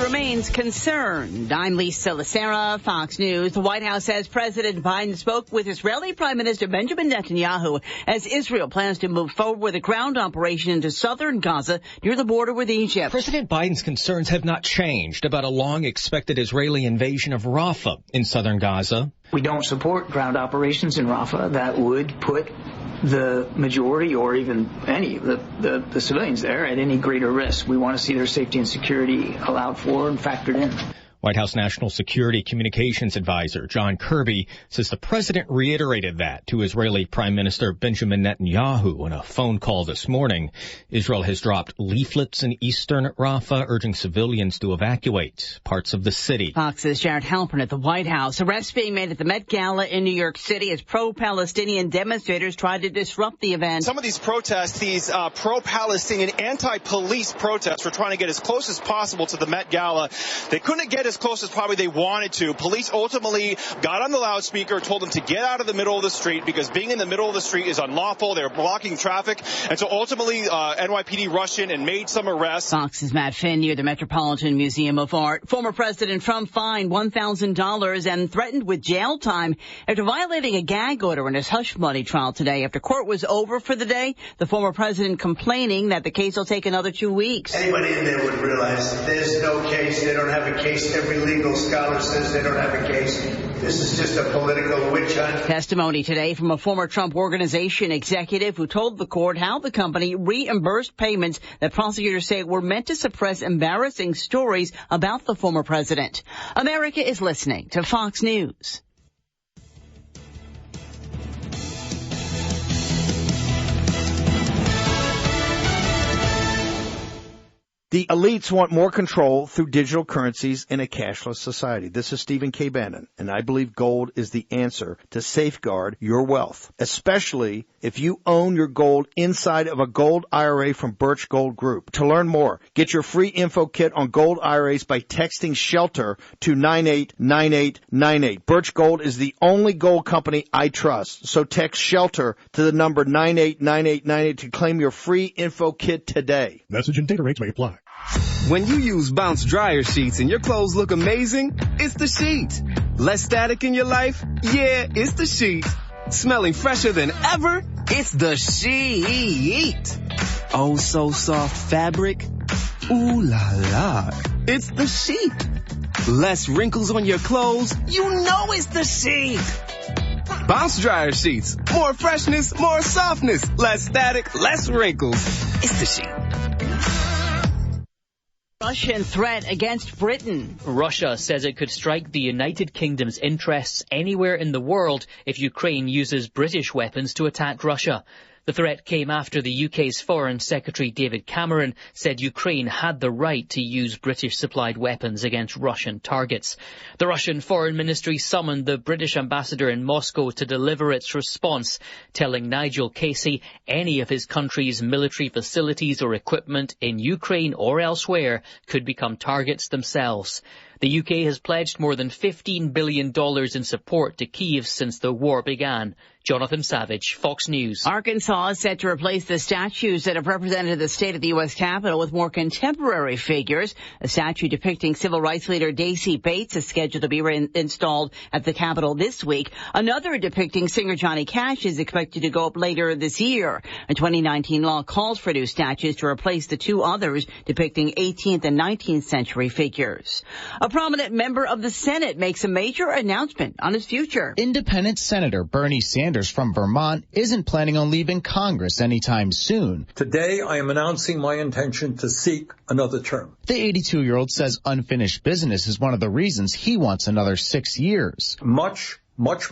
remains concerned. I'm Lisa Lacera, Fox News. The White House says President Biden spoke with Israeli Prime Minister Benjamin Netanyahu as Israel plans to move forward with a ground operation into southern Gaza near the border with Egypt. President Biden's concerns have not changed about a long-expected Israeli invasion of Rafah in southern Gaza. We don't support ground operations in Rafah. That would put the majority or even any of the civilians there at any greater risk. We want to see their safety and security allowed for and factored in. White House National Security Communications Advisor John Kirby says the president reiterated that to Israeli Prime Minister Benjamin Netanyahu in a phone call this morning. Israel has dropped leaflets in eastern Rafah urging civilians to evacuate parts of the city. Fox's Jared Halpern at the White House. Arrests being made at the Met Gala in New York City as pro-Palestinian demonstrators tried to disrupt the event. Some of these protests, these pro-Palestinian anti-police protests, were trying to get as close as possible to the Met Gala. They couldn't get as close as probably they wanted to. Police ultimately got on the loudspeaker, told them to get out of the middle of the street because being in the middle of the street is unlawful. They're blocking traffic. And so ultimately NYPD rushed in and made some arrests. Fox's Matt Finn near the Metropolitan Museum of Art. Former President Trump fined $1,000 and threatened with jail time after violating a gag order in his hush money trial today. After court was over for the day, the former president complaining that the case will take another 2 weeks. Anybody in there would realize there's no case. They don't have a case. Every legal scholar says they don't have a case. This is just a political witch hunt. Testimony today from a former Trump Organization executive who told the court how the company reimbursed payments that prosecutors say were meant to suppress embarrassing stories about the former president. America is listening to Fox News. The elites want more control through digital currencies in a cashless society. This is Stephen K. Bannon, and I believe gold is the answer to safeguard your wealth, especially if you own your gold inside of a gold IRA from Birch Gold Group. To learn more, get your free info kit on gold IRAs by texting SHELTER to 989898. Birch Gold is the only gold company I trust, so text SHELTER to the number 989898 to claim your free info kit today. Message and data rates may apply. When you use Bounce dryer sheets and your clothes look amazing, it's the sheet. Less static in your life? Yeah, it's the sheet. Smelling fresher than ever? It's the sheet. Oh, so soft fabric? Ooh la la. It's the sheet. Less wrinkles on your clothes? You know it's the sheet. Bounce dryer sheets. More freshness, more softness. Less static, less wrinkles. It's the sheet. Russian threat against Britain. Russia says it could strike the United Kingdom's interests anywhere in the world if Ukraine uses British weapons to attack Russia. The threat came after the UK's Foreign Secretary David Cameron said Ukraine had the right to use British-supplied weapons against Russian targets. The Russian Foreign Ministry summoned the British ambassador in Moscow to deliver its response, telling Nigel Casey any of his country's military facilities or equipment in Ukraine or elsewhere could become targets themselves. The UK has pledged more than $15 billion in support to Kyiv since the war began. Jonathan Savage, Fox News. Arkansas is set to replace the statues that have represented the state at the U.S. Capitol with more contemporary figures. A statue depicting civil rights leader Daisy Bates is scheduled to be installed at the Capitol this week. Another depicting singer Johnny Cash is expected to go up later this year. A 2019 law calls for new statues to replace the two others depicting 18th and 19th century figures. A prominent member of the Senate makes a major announcement on his future. Independent Senator Bernie Sanders from Vermont isn't planning on leaving Congress anytime soon. Today, I am announcing my intention to seek another term. The 82-year-old says unfinished business is one of the reasons he wants another 6 years. Much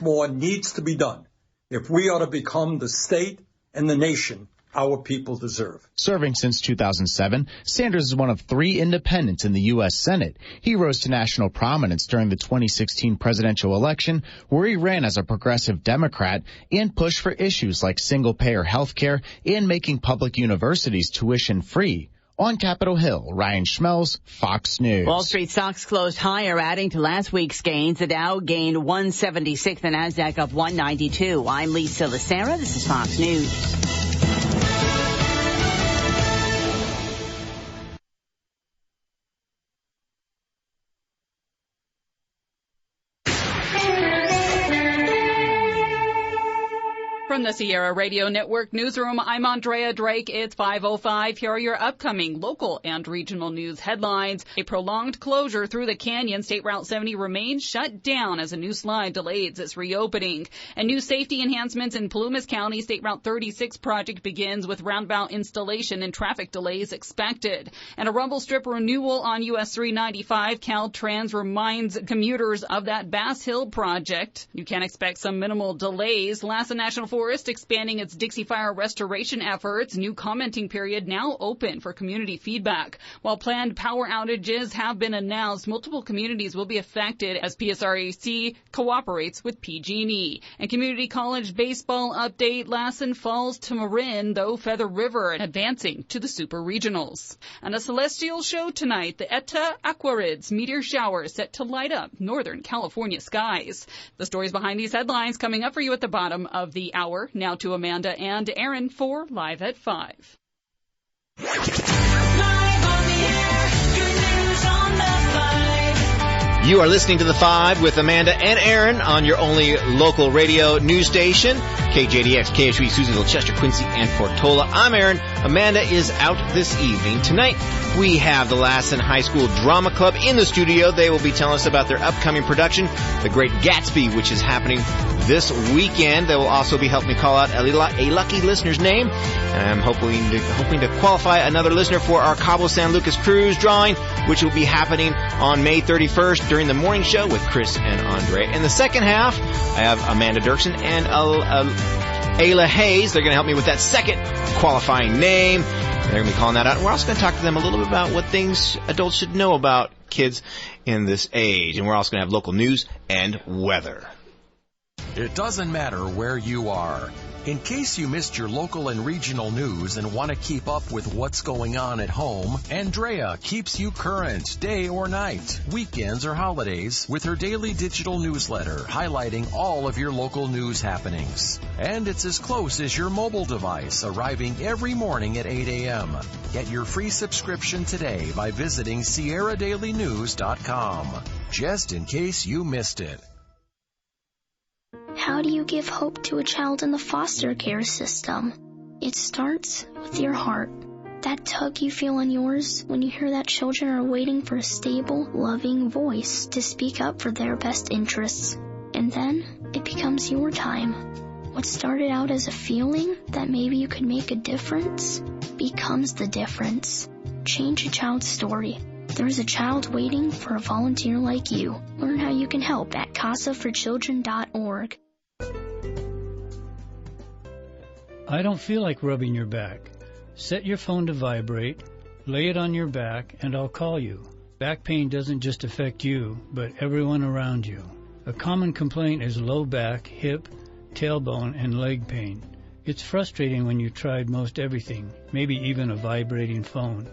more needs to be done if we are to become the state and the nation our people deserve. Serving since 2007, Sanders is one of 3 independents in the U.S. Senate. He rose to national prominence during the 2016 presidential election, where he ran as a progressive Democrat and pushed for issues like single-payer health care and making public universities tuition-free. On Capitol Hill, Ryan Schmelz, Fox News. Wall Street stocks closed higher, adding to last week's gains. The Dow gained 176, the Nasdaq up 192. I'm Lisa Lacera. This is Fox News. From the Sierra Radio Network newsroom, I'm Andrea Drake. It's 5:05. Here are your upcoming local and regional news headlines. A prolonged closure through the canyon. State Route 70 remains shut down as a new slide delays its reopening. And new safety enhancements in Plumas County. State Route 36 project begins with roundabout installation and traffic delays expected. And a rumble strip renewal on US 395. Caltrans reminds commuters of that Bass Hill project. You can expect some minimal delays. Lassen National Forest expanding its Dixie Fire restoration efforts. New commenting period now open for community feedback. While planned power outages have been announced, multiple communities will be affected as PSRAC cooperates with PG&E. And community college baseball update. Lassen falls to Marin, though Feather River advancing to the Super Regionals. And a celestial show tonight. The Eta Aquarids meteor shower set to light up Northern California skies. The stories behind these headlines coming up for you at the bottom of the hour. Now to Amanda and Aaron for Live at 5. Live on the air, good news on the 5. You are listening to The 5 with Amanda and Aaron on your only local radio news station, KJDX, KHV, Susanville, Chester, Quincy, and Portola. I'm Aaron. Amanda is out this evening. Tonight, we have the Lassen High School Drama Club in the studio. They will be telling us about their upcoming production, The Great Gatsby, which is happening this weekend. They will also be helping me call out a lucky listener's name. And I'm hoping to qualify another listener for our Cabo San Lucas Cruise drawing, which will be happening on May 31st during the morning show with Chris and Andre. In the second half, I have Amanda Dirksen and Ayla Hayes. They're going to help me with that second qualifying name. They're going to be calling that out. And we're also going to talk to them a little bit about what things adults should know about kids in this age. And we're also going to have local news and weather. It doesn't matter where you are. In case you missed your local and regional news and want to keep up with what's going on at home, Andrea keeps you current day or night, weekends or holidays, with her daily digital newsletter highlighting all of your local news happenings. And it's as close as your mobile device, arriving every morning at 8 a.m. Get your free subscription today by visiting SierraDailyNews.com, just in case you missed it. How do you give hope to a child in the foster care system? It starts with your heart. That tug you feel in yours when you hear that children are waiting for a stable, loving voice to speak up for their best interests. And then it becomes your time. What started out as a feeling that maybe you could make a difference becomes the difference. Change a child's story. There's a child waiting for a volunteer like you. Learn how you can help at casaforchildren.org. I don't feel like rubbing your back. Set your phone to vibrate, lay it on your back, and I'll call you. Back pain doesn't just affect you, but everyone around you. A common complaint is low back, hip, tailbone, and leg pain. It's frustrating when you've tried most everything, maybe even a vibrating phone,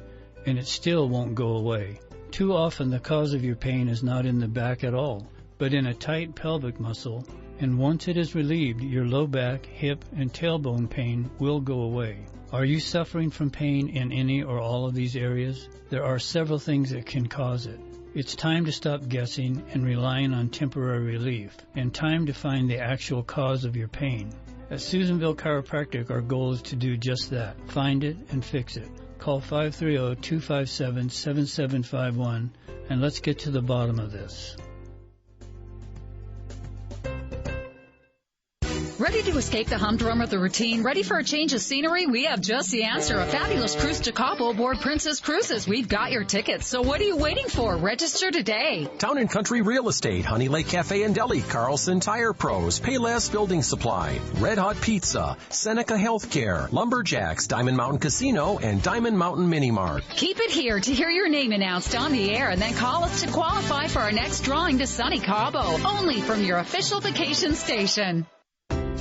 and it still won't go away. Too often the cause of your pain is not in the back at all, but in a tight pelvic muscle, and once it is relieved, your low back, hip, and tailbone pain will go away. Are you suffering from pain in any or all of these areas? There are several things that can cause it. It's time to stop guessing and relying on temporary relief, and time to find the actual cause of your pain. At Susanville Chiropractic, our goal is to do just that. Find it and fix it. Call 530-257-7751, and let's get to the bottom of this. Ready to escape the humdrum of the routine? Ready for a change of scenery? We have just the answer. A fabulous cruise to Cabo aboard Princess Cruises. We've got your tickets. So what are you waiting for? Register today. Town & Country Real Estate, Honey Lake Cafe and Deli, Carlson Tire Pros, Payless Building Supply, Red Hot Pizza, Seneca Healthcare, Lumberjacks, Diamond Mountain Casino, and Diamond Mountain Mini Mart. Keep it here to hear your name announced on the air, and then call us to qualify for our next drawing to sunny Cabo. Only from your official vacation station.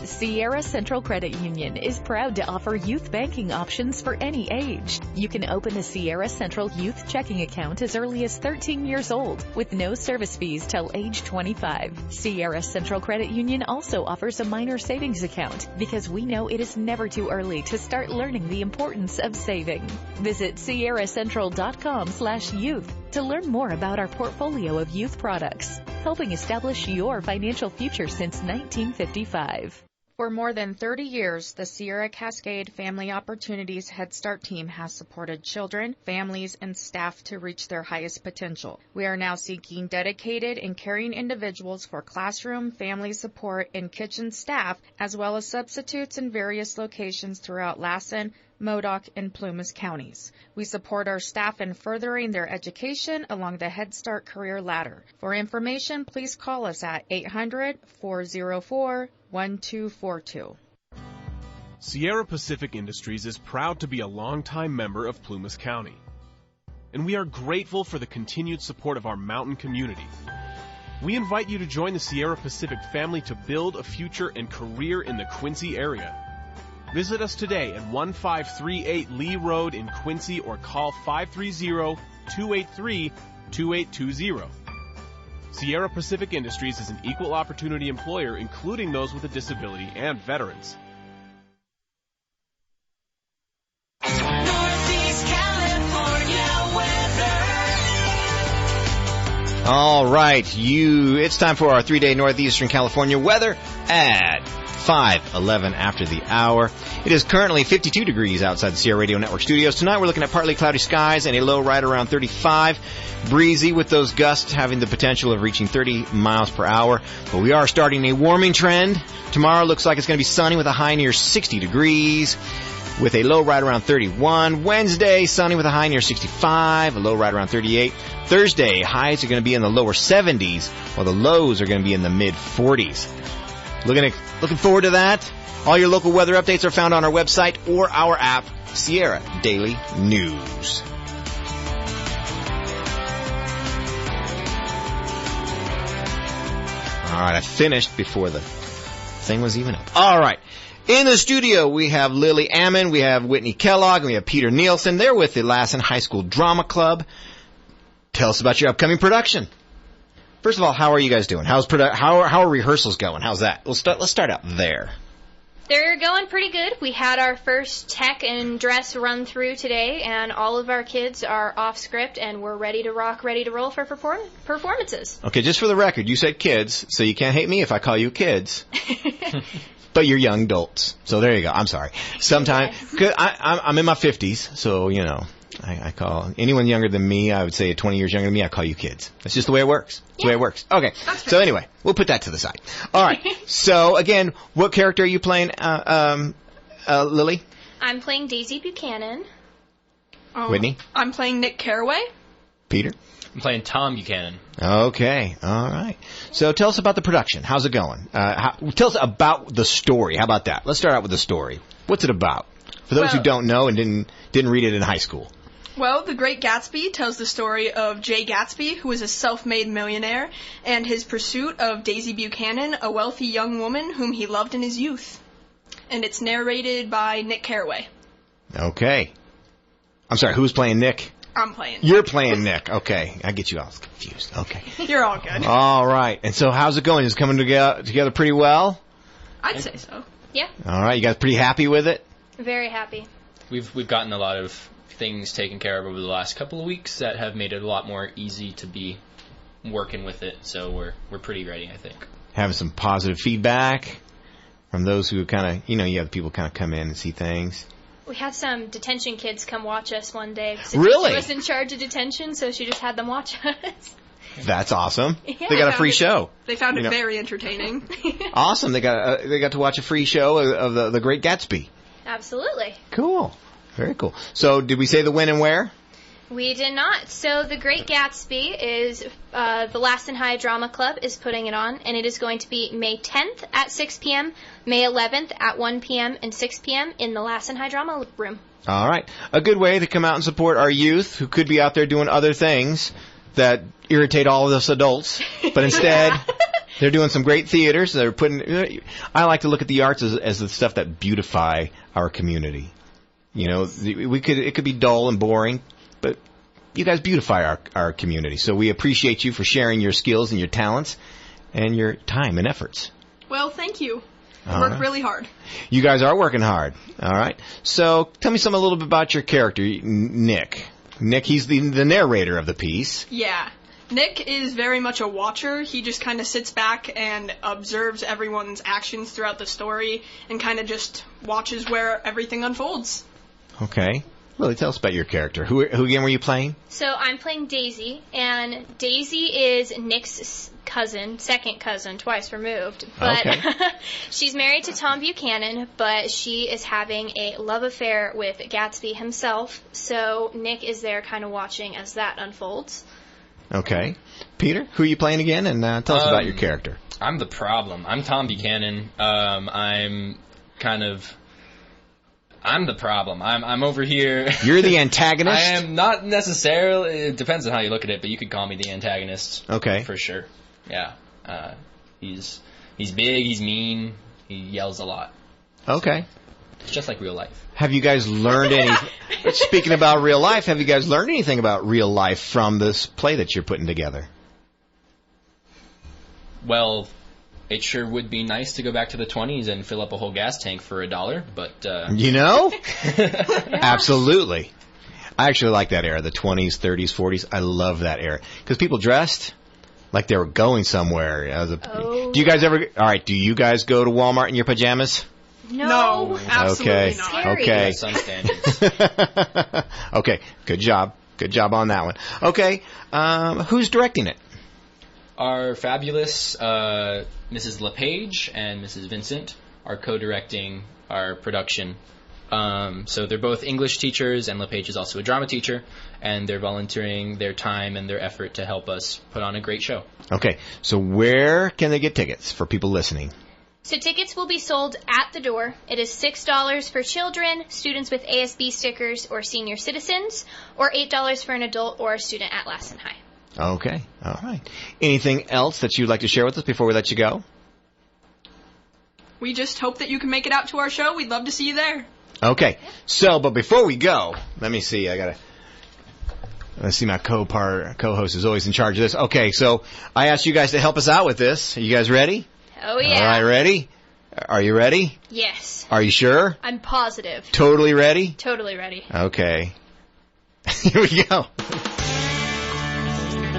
Sierra Central Credit Union is proud to offer youth banking options for any age. You can open a Sierra Central Youth Checking account as early as 13 years old with no service fees till age 25. Sierra Central Credit Union also offers a minor savings account because we know it is never too early to start learning the importance of saving. Visit sierracentral.com/youth to learn more about our portfolio of youth products, helping establish your financial future since 1955. For more than 30 years, the Sierra Cascade Family Opportunities Head Start team has supported children, families, and staff to reach their highest potential. We are now seeking dedicated and caring individuals for classroom, family support, and kitchen staff, as well as substitutes in various locations throughout Lassen, Modoc, and Plumas counties. We support our staff in furthering their education along the Head Start career ladder. For information, please call us at 800-404-1242. Sierra Pacific Industries is proud to be a longtime member of Plumas County, and we are grateful for the continued support of our mountain community. We invite you to join the Sierra Pacific family to build a future and career in the Quincy area. Visit us today at 1538 Lee Road in Quincy or call 530-283-2820. Sierra Pacific Industries is an equal opportunity employer, including those with a disability and veterans. Northeast California weather. All right, it's time for our 3-day Northeastern California weather at 5:11 after the hour. It is currently 52 degrees outside the Sierra Radio Network studios. Tonight we're looking at partly cloudy skies and a low right around 35. Breezy with those gusts having the potential of reaching 30 miles per hour. But we are starting a warming trend. Tomorrow looks like it's going to be sunny with a high near 60 degrees. With a low right around 31. Wednesday, sunny with a high near 65, a low right around 38. Thursday, highs are going to be in the lower 70s, while the lows are going to be in the mid-40s. Looking forward to that. All your local weather updates are found on our website or our app, Sierra Daily News. All right, I finished before the thing was even up. All right. In the studio, we have Lily Ammon, we have Whitney Kellogg, and we have Peter Nielsen. They're with the Lassen High School Drama Club. Tell us about your upcoming production. First of all, how are you guys doing? How are rehearsals going? How's that? Let's start out there. They're going pretty good. We had our first tech and dress run through today, and all of our kids are off script, and we're ready to rock, ready to roll for performances. Okay, just for the record, you said kids, so you can't hate me if I call you kids. But you're young adults, so there you go. I'm sorry. Sometimes, I'm in my 50s, so, you know, I call anyone younger than me, I would say 20 years younger than me, I call you kids. That's just the way it works. It's the way it works. Okay, so anyway, we'll put that to the side. All right, so again, what character are you playing, Lily? I'm playing Daisy Buchanan. Whitney? I'm playing Nick Carraway. Peter? I'm playing Tom Buchanan. Okay, all right. So tell us about the production. How's it going? Tell us about the story. How about that? Let's start out with the story. What's it about? For those who don't know and didn't read it in high school. Well, The Great Gatsby tells the story of Jay Gatsby, who is a self-made millionaire, and his pursuit of Daisy Buchanan, a wealthy young woman whom he loved in his youth. And it's narrated by Nick Carraway. Okay. I'm sorry, who's playing Nick? I'm playing. You're playing Nick. Okay. I get you all confused. Okay. You're all good. All right. And so how's it going? Is it coming together pretty well? I'd say so. Yeah. All right. You guys pretty happy with it? Very happy. We've gotten a lot of things taken care of over the last couple of weeks that have made it a lot more easy to be working with it. So we're pretty ready, I think. Having some positive feedback from those who kind of, you have people kind of come in and see things. We had some detention kids come watch us one day. Really? She was in charge of detention, so she just had them watch us. That's awesome. Yeah. They got a free show. They found it very entertaining. Awesome. They got to watch a free show of the Great Gatsby. Absolutely. Cool. Very cool. So did we say the when and where? We did not. So The Great Gatsby is the Lassen High Drama Club is putting it on, and it is going to be May 10th at 6 p.m., May 11th at 1 p.m. and 6 p.m. in the Lassen High Drama Room. All right. A good way to come out and support our youth who could be out there doing other things that irritate all of us adults, but instead they're doing some great theaters. They're I like to look at the arts as the stuff that beautify our community. It could be dull and boring, but you guys beautify our community. So we appreciate you for sharing your skills and your talents and your time and efforts. Well, thank you. I work really hard. You guys are working hard. All right. So tell me a little bit about your character, Nick. Nick, he's the narrator of the piece. Yeah. Nick is very much a watcher. He just kind of sits back and observes everyone's actions throughout the story and kind of just watches where everything unfolds. Okay. Lily, tell us about your character. Who again were you playing? So I'm playing Daisy, and Daisy is Nick's cousin, second cousin, twice removed. But Okay. she's married to Tom Buchanan, but she is having a love affair with Gatsby himself. So Nick is there kind of watching as that unfolds. Okay. Peter, who are you playing again? And tell us about your character. I'm the problem. I'm Tom Buchanan. I'm the problem. I'm over here. You're the antagonist? I am not necessarily. It depends on how you look at it, but you could call me the antagonist. Okay. For sure. Yeah. He's big, he's mean, he yells a lot. Okay. It's just like real life. Have you guys learned any... Speaking about real life, have you guys learned anything about real life from this play that you're putting together? Well, it sure would be nice to go back to the 20s and fill up a whole gas tank for $1, but... You know? Absolutely. I actually like that era, the 20s, 30s, 40s. I love that era. Because people dressed like they were going somewhere. Do you guys ever... All right, do you guys go to Walmart in your pajamas? No, absolutely not. Okay. Some standards. Okay, good job. Good job on that one. Okay, who's directing it? Our fabulous Mrs. LePage and Mrs. Vincent are co-directing our production. So they're both English teachers, and LePage is also a drama teacher, and they're volunteering their time and their effort to help us put on a great show. Okay, so where can they get tickets for people listening? So tickets will be sold at the door. It is $6 for children, students with ASB stickers, or senior citizens, or $8 for an adult or a student at Lassen High. Okay, all right. Anything else that you'd like to share with us before we let you go? We just hope that you can make it out to our show. We'd love to see you there. Okay, so, but before we go, let me see, let's see, my co-host is always in charge of this. Okay, so I asked you guys to help us out with this. Are you guys ready? Oh, yeah. All right, ready? Are you ready? Yes. Are you sure? I'm positive. Totally ready? Totally ready. Okay. Here we go.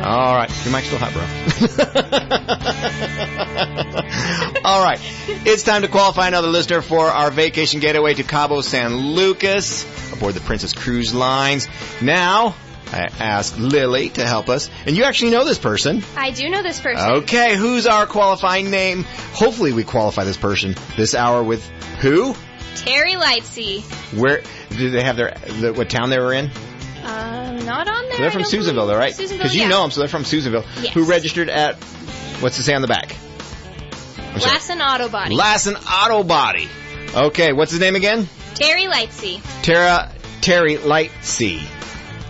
All right. Your mic's still hot, bro. All right. It's time to qualify another listener for our vacation getaway to Cabo San Lucas aboard the Princess Cruise Lines. Now, I ask Lily to help us. And you actually know this person. I do know this person. Okay. Who's our qualifying name? Hopefully we qualify this person this hour with who? Terry Lightsey. Where did they have what town they were in? Not on there. So they're from Susanville, though, right? Because you know them, so they're from Susanville. Yes. Who registered at, what's it say on the back? Lassen Auto Body. Lassen Auto Body. Okay, what's his name again? Terry Lightsey. Terry Lightsey.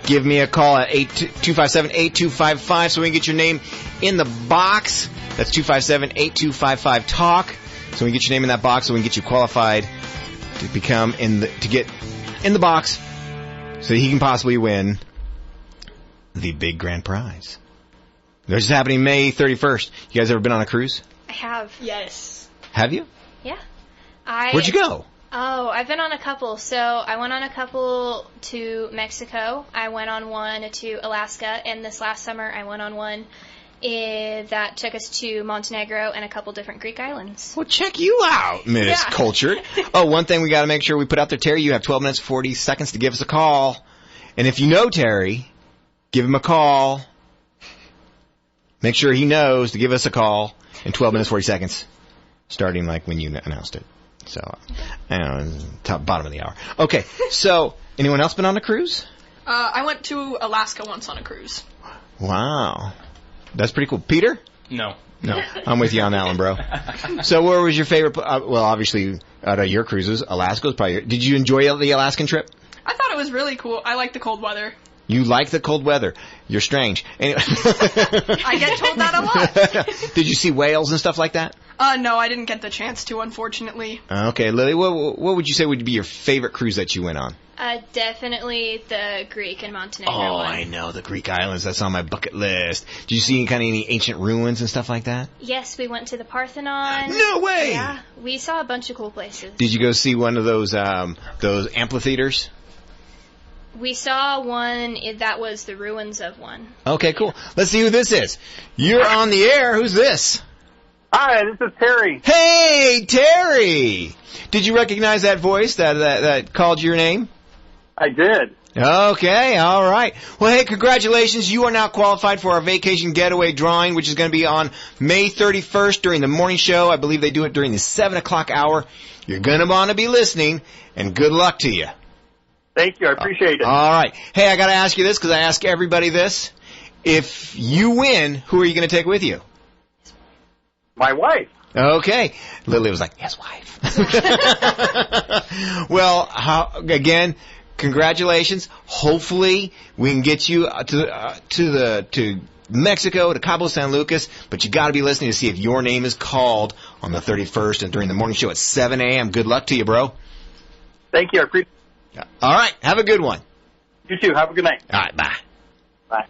Give me a call at 257-8255 so we can get your name in the box. That's 257-8255-TALK. So we can get your name in that box so we can get you qualified to get in the box so he can possibly win the big grand prize. This is happening May 31st. You guys ever been on a cruise? I have. Yes. Have you? Yeah. Where'd you go? Oh, I've been on a couple. So I went on a couple to Mexico. I went on one to Alaska. And this last summer I went on one that took us to Montenegro and a couple different Greek islands. Well, check you out, Miss Cultured. Oh, one thing we got to make sure we put out there, Terry, you have 12 minutes, 40 seconds to give us a call. And if you know Terry, give him a call. Make sure he knows to give us a call in 12 minutes, 40 seconds, starting like when you announced it. So, I don't know, bottom of the hour. Okay, so, anyone else been on a cruise? I went to Alaska once on a cruise. Wow. That's pretty cool. Peter? No. I'm with you on that one, bro. So where was your favorite? Well, obviously, out of your cruises, Alaska was probably did you enjoy the Alaskan trip? I thought it was really cool. I like the cold weather. You like the cold weather. You're strange. Anyway. I get told that a lot. Did you see whales and stuff like that? No, I didn't get the chance to, unfortunately. Okay, Lily, what would you say would be your favorite cruise that you went on? Definitely the Greek and Montenegro one. one. I know, the Greek islands. That's on my bucket list. Did you see any ancient ruins and stuff like that? Yes, we went to the Parthenon. No way! Yeah, we saw a bunch of cool places. Did you go see one of those amphitheaters? We saw one that was the ruins of one. Okay, cool. Let's see who this is. You're on the air. Who's this? Hi, this is Terry. Hey, Terry! Did you recognize that voice that called your name? I did. Okay, all right. Well, hey, congratulations. You are now qualified for our vacation getaway drawing, which is going to be on May 31st during the morning show. I believe they do it during the 7 o'clock hour. You're going to want to be listening, and good luck to you. Thank you. I appreciate it. All right. Hey, I got to ask you this because I ask everybody this. If you win, who are you going to take with you? My wife. Okay. Lily was like, his wife. Well, again, congratulations. Hopefully we can get you to Mexico, to Cabo San Lucas, but you got to be listening to see if your name is called on the 31st and during the morning show at 7 a.m. Good luck to you, bro. Thank you. I appreciate it. All right. Have a good one. You too. Have a good night. All right. Bye. Bye.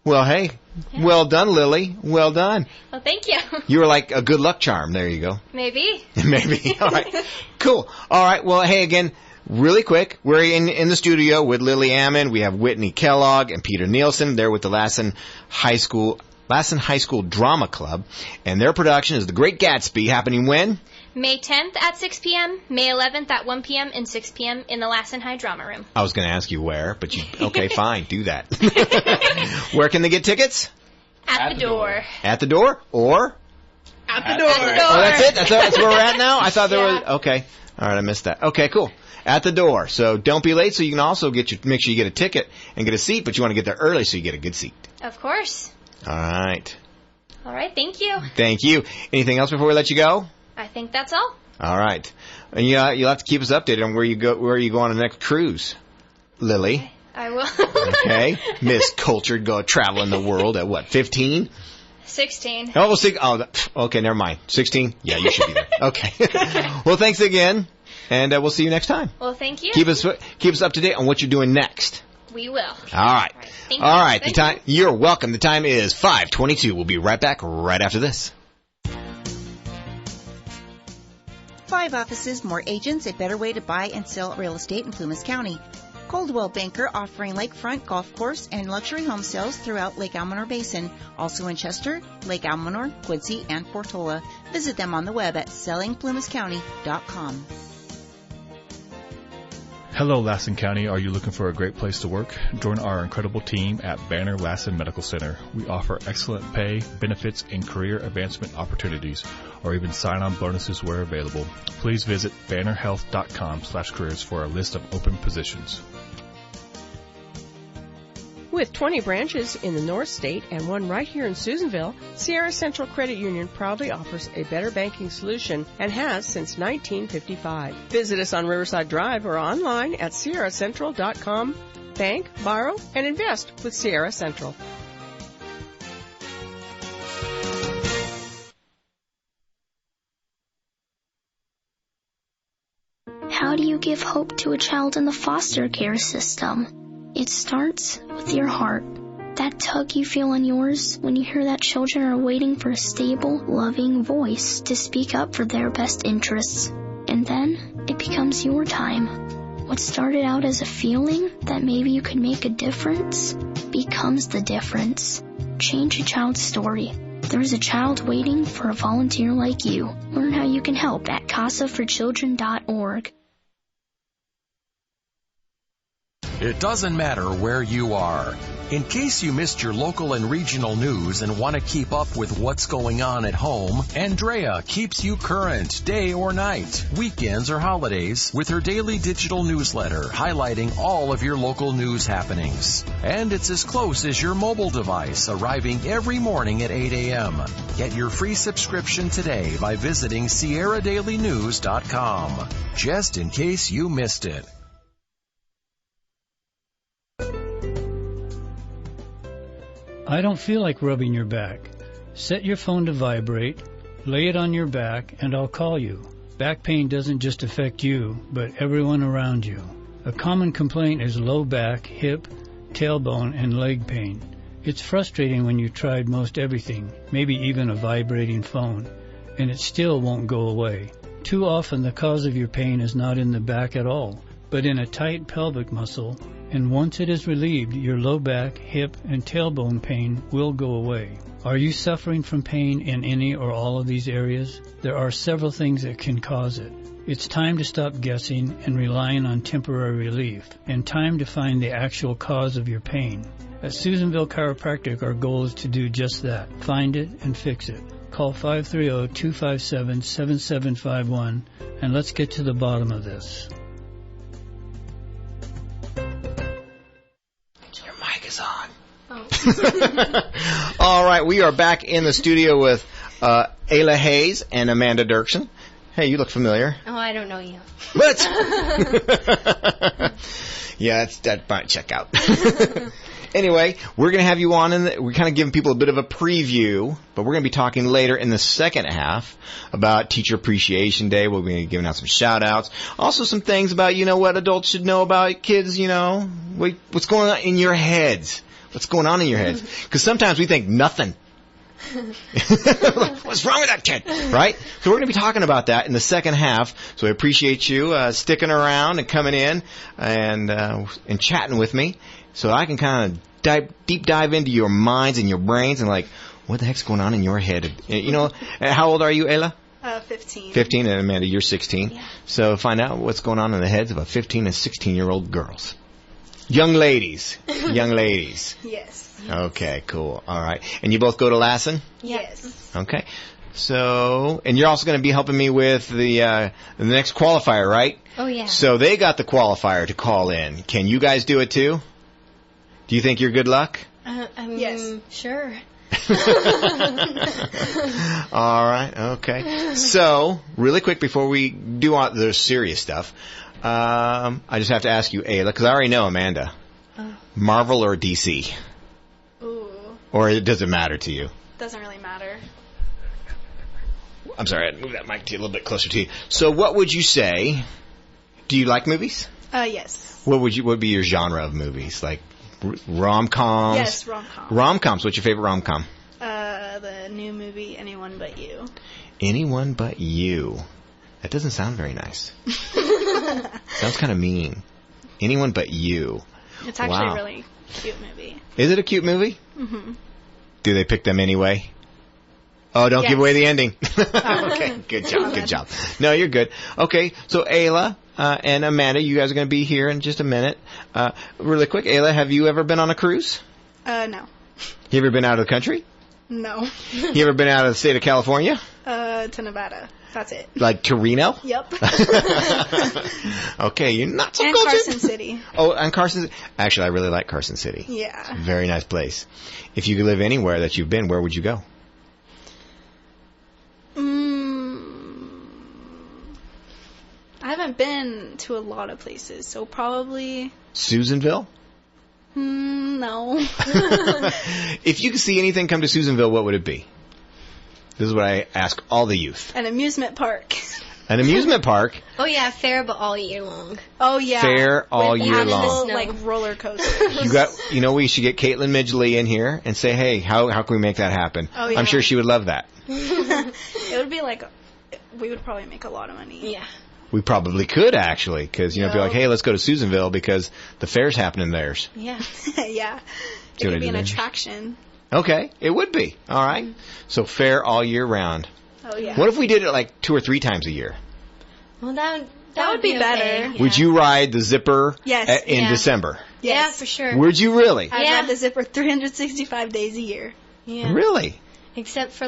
Well, hey, well done, Lily. Well done. Well, thank you. You were like a good luck charm. There you go. Maybe. Maybe. All right. Cool. All right. Well, hey, again, really quick, we're in the studio with Lily Ammon. We have Whitney Kellogg and Peter Nielsen. They're with the Lassen High School Drama Club, and their production is The Great Gatsby, happening when? May 10th at 6 p.m., May 11th at 1 p.m., and 6 p.m. in the Lassen High Drama Room. I was going to ask you where, but okay, fine, do that. Where can they get tickets? At the door. At the door, or? At the door. Oh, that's it? That's where we're at now? I thought there was, okay. All right, I missed that. Okay, cool. At the door. So don't be late, so you can also make sure you get a ticket and get a seat, but you want to get there early so you get a good seat. Of course. All right. All right, thank you. Thank you. Anything else before we let you go? I think that's all. All right. And you'll have to keep us updated on where you go on the next cruise, Lily. I will. Okay. Miss Cultured, go traveling the world at what, 15? 16. Okay, never mind. 16? Yeah, you should be there. Okay. Well, thanks again, and we'll see you next time. Well, thank you. Keep us up to date on what you're doing next. We will. All right. Thank All you. right. Thank you. You're welcome. The time is 5:22. We'll be right back right after this. 5 offices, more agents, a better way to buy and sell real estate in Plumas County. Coldwell Banker offering lakefront golf course and luxury home sales throughout Lake Almanor Basin. Also in Chester, Lake Almanor, Quincy, and Portola. Visit them on the web at sellingplumascounty.com. Hello, Lassen County. Are you looking for a great place to work? Join our incredible team at Banner Lassen Medical Center. We offer excellent pay, benefits, and career advancement opportunities, or even sign-on bonuses where available. Please visit bannerhealth.com/careers for a list of open positions. With 20 branches in the North State and one right here in Susanville, Sierra Central Credit Union proudly offers a better banking solution and has since 1955. Visit us on Riverside Drive or online at sierracentral.com. Bank, borrow, and invest with Sierra Central. How do you give hope to a child in the foster care system? It starts with your heart. That tug you feel in yours when you hear that children are waiting for a stable, loving voice to speak up for their best interests. And then it becomes your time. What started out as a feeling that maybe you could make a difference becomes the difference. Change a child's story. There is a child waiting for a volunteer like you. Learn how you can help at casaforchildren.org. It doesn't matter where you are. In case you missed your local and regional news and want to keep up with what's going on at home, Andrea keeps you current day or night, weekends or holidays, with her daily digital newsletter highlighting all of your local news happenings. And it's as close as your mobile device, arriving every morning at 8 a.m. Get your free subscription today by visiting SierraDailyNews.com, just in case you missed it. I don't feel like rubbing your back. Set your phone to vibrate, lay it on your back, and I'll call you. Back pain doesn't just affect you, but everyone around you. A common complaint is low back, hip, tailbone, and leg pain. It's frustrating when you tried most everything, maybe even a vibrating phone, and it still won't go away. Too often the cause of your pain is not in the back at all, but but in a tight pelvic muscle, and once it is relieved, your low back, hip, and tailbone pain will go away. Are you suffering from pain in any or all of these areas? There are several things that can cause it. It's time to stop guessing and relying on temporary relief, and time to find the actual cause of your pain. At Susanville Chiropractic, our goal is to do just that. Find it and fix it. Call 530-257-7751, and let's get to the bottom of this. Your mic is on. All right, we are back in the studio with Ayla Hayes and Amanda Dirksen. Hey, you look familiar. Oh, I don't know you. What? Yeah, that might check out. Anyway, we're going to have you on, we're kind of giving people a bit of a preview, but we're going to be talking later in the second half about Teacher Appreciation Day. We'll be giving out some shout-outs. Also some things about, what adults should know about kids, what's going on in your heads. What's going on in your heads? Because sometimes we think nothing. What's wrong with that kid? Right? So we're going to be talking about that in the second half. So I appreciate you sticking around and coming in and chatting with me, so I can kind of deep dive into your minds and your brains and what the heck's going on in your head? How old are you, Ayla? 15. 15, and Amanda, you're 16. Yeah. So find out what's going on in the heads of a 15 and 16-year-old girls. Young ladies. Young ladies. Yes. Okay, cool. All right. And you both go to Lassen? Yes. Okay. So, and you're also going to be helping me with the next qualifier, right? Oh, yeah. So they got the qualifier to call in. Can you guys do it too? Do you think you're good luck? Yes. Sure. All right. Okay. So, really quick before we do all the serious stuff, I just have to ask you, Ayla, because I already know Amanda. Marvel or DC? Ooh. Or does it matter to you? Doesn't really matter. I'm sorry, I'd move that mic to you a little bit closer to you. So what would you say? Do you like movies? Yes. What would be your genre of movies? Like rom-coms? Yes, rom-coms. Rom-coms. What's your favorite rom-com? The new movie, Anyone But You. Anyone But You. That doesn't sound very nice. Sounds kind of mean. Anyone But You. It's actually a really cute movie. Is it a cute movie? Mm-hmm. Do they pick them anyway? Oh, don't give away the ending. Okay, good job, good job. No, you're good. Okay, so Ayla and Amanda, you guys are going to be here in just a minute. Really quick, Ayla, have you ever been on a cruise? No. You ever been out of the country? No. You ever been out of the state of California? To Nevada. That's it. Like to Reno? Yep. Okay, you're not so And Carson City. Oh, and Carson City. Actually, I really like Carson City. Yeah. It's a very nice place. If you could live anywhere that you've been, where would you go? I haven't been to a lot of places, so probably... Susanville? No. If you could see anything come to Susanville, what would it be? This is what I ask all the youth. An amusement park. An amusement park? Oh, yeah, fair, but all year long. Oh, yeah. Fair all year long. Like roller coasters. We should get Caitlin Midgley in here and say, hey, how can we make that happen? Oh, yeah. I'm sure she would love that. It would be we would probably make a lot of money. Yeah. We probably could, actually, because, be like, hey, let's go to Susanville because the fair's happening there. Yeah. Yeah. It would be an attraction. Okay, it would be. All right. So fair all year round. Oh, yeah. What if we did it like 2 or 3 times a year? Well, that would be better. Okay. Would you ride the Zipper in December? Yes. Yeah, for sure. Would you really? I'd ride the Zipper 365 days a year. Yeah. Really? Except for,